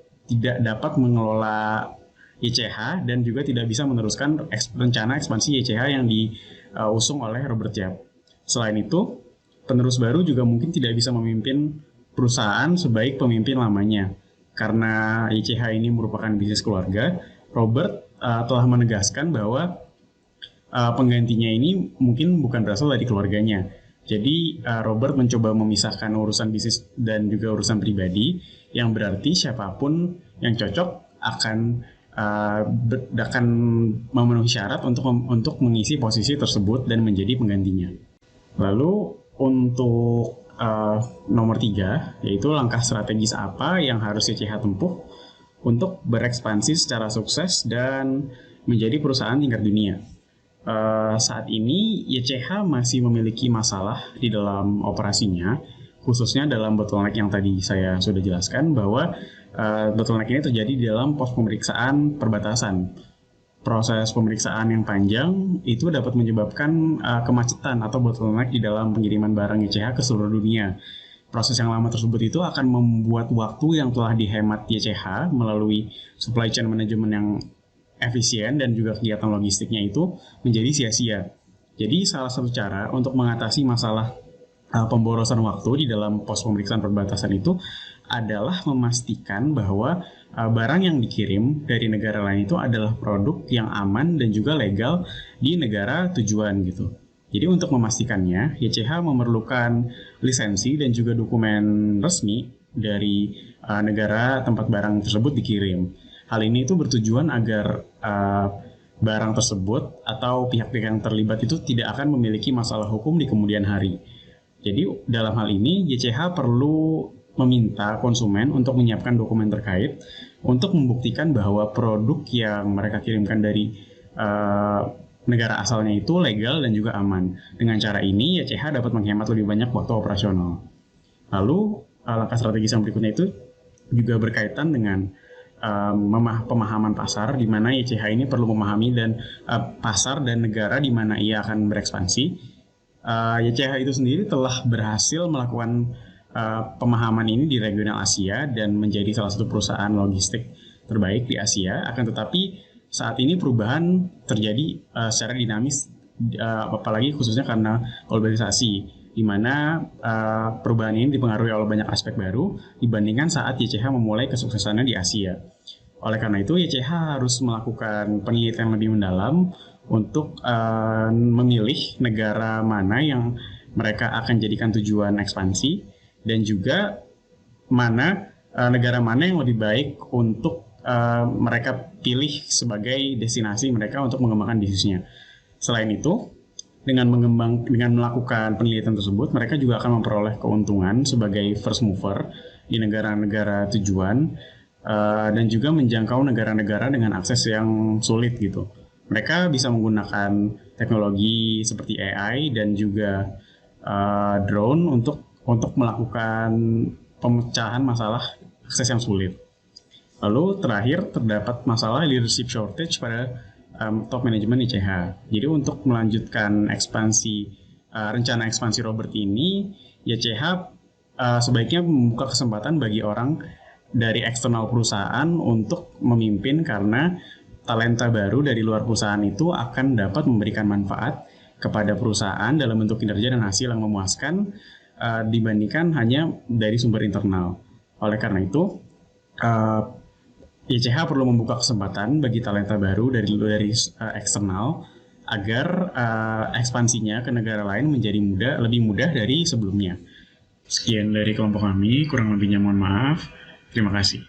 dapat mengelola YCH dan juga tidak bisa meneruskan rencana ekspansi YCH yang diusung oleh Robert Yap. Selain itu, penerus baru juga mungkin tidak bisa memimpin perusahaan sebaik pemimpin lamanya. Karena YCH ini merupakan bisnis keluarga, Robert telah menegaskan bahwa penggantinya ini mungkin bukan berasal dari keluarganya. Jadi Robert mencoba memisahkan urusan bisnis dan juga urusan pribadi, yang berarti siapapun yang cocok akan memenuhi syarat untuk mengisi posisi tersebut dan menjadi penggantinya. Lalu untuk nomor 3, yaitu langkah strategis apa yang harus YCH tempuh untuk berekspansi secara sukses dan menjadi perusahaan tingkat dunia. Saat ini YCH masih memiliki masalah di dalam operasinya, khususnya dalam bottleneck yang tadi saya sudah jelaskan, bahwa bottleneck ini terjadi di dalam pos pemeriksaan perbatasan. Proses pemeriksaan yang panjang itu dapat menyebabkan kemacetan atau bottleneck di dalam pengiriman barang YCH ke seluruh dunia. Proses yang lama tersebut itu akan membuat waktu yang telah dihemat YCH melalui supply chain management yang efisien dan juga kegiatan logistiknya itu menjadi sia-sia. Jadi salah satu cara untuk mengatasi masalah pemborosan waktu di dalam pos pemeriksaan perbatasan itu adalah memastikan bahwa barang yang dikirim dari negara lain itu adalah produk yang aman dan juga legal di negara tujuan gitu. Jadi untuk memastikannya, YCH memerlukan lisensi dan juga dokumen resmi dari negara tempat barang tersebut dikirim. Hal ini itu bertujuan agar barang tersebut atau pihak-pihak yang terlibat itu tidak akan memiliki masalah hukum di kemudian hari. Jadi dalam hal ini YCH perlu meminta konsumen untuk menyiapkan dokumen terkait untuk membuktikan bahwa produk yang mereka kirimkan dari negara asalnya itu legal dan juga aman. Dengan cara ini YCH dapat menghemat lebih banyak waktu operasional. Lalu langkah strategis yang berikutnya itu juga berkaitan dengan pemahaman pasar, di mana YCH ini perlu memahami dan pasar dan negara di mana ia akan berekspansi. YCH itu sendiri telah berhasil melakukan pemahaman ini di regional Asia dan menjadi salah satu perusahaan logistik terbaik di Asia. Akan tetapi saat ini perubahan terjadi secara dinamis, apalagi khususnya karena globalisasi, di mana perubahan ini dipengaruhi oleh banyak aspek baru dibandingkan saat YCH memulai kesuksesannya di Asia. Oleh karena itu, YCH harus melakukan penelitian lebih mendalam untuk memilih negara mana yang mereka akan jadikan tujuan ekspansi, dan juga negara mana yang lebih baik untuk mereka pilih sebagai destinasi mereka untuk mengembangkan bisnisnya. Selain itu, dengan melakukan penelitian tersebut, mereka juga akan memperoleh keuntungan sebagai first mover di negara-negara tujuan dan juga menjangkau negara-negara dengan akses yang sulit gitu. Mereka bisa menggunakan teknologi seperti AI dan juga drone untuk melakukan pemecahan masalah akses yang sulit. Lalu terakhir, terdapat masalah leadership shortage pada top manajemen YCH. Jadi untuk melanjutkan rencana ekspansi Robert ini, YCH sebaiknya membuka kesempatan bagi orang dari eksternal perusahaan untuk memimpin, karena talenta baru dari luar perusahaan itu akan dapat memberikan manfaat kepada perusahaan dalam bentuk kinerja dan hasil yang memuaskan dibandingkan hanya dari sumber internal. Oleh karena itu, YCH perlu membuka kesempatan bagi talenta baru dari eksternal agar ekspansinya ke negara lain menjadi lebih mudah dari sebelumnya. Sekian dari kelompok kami, kurang lebihnya mohon maaf. Terima kasih.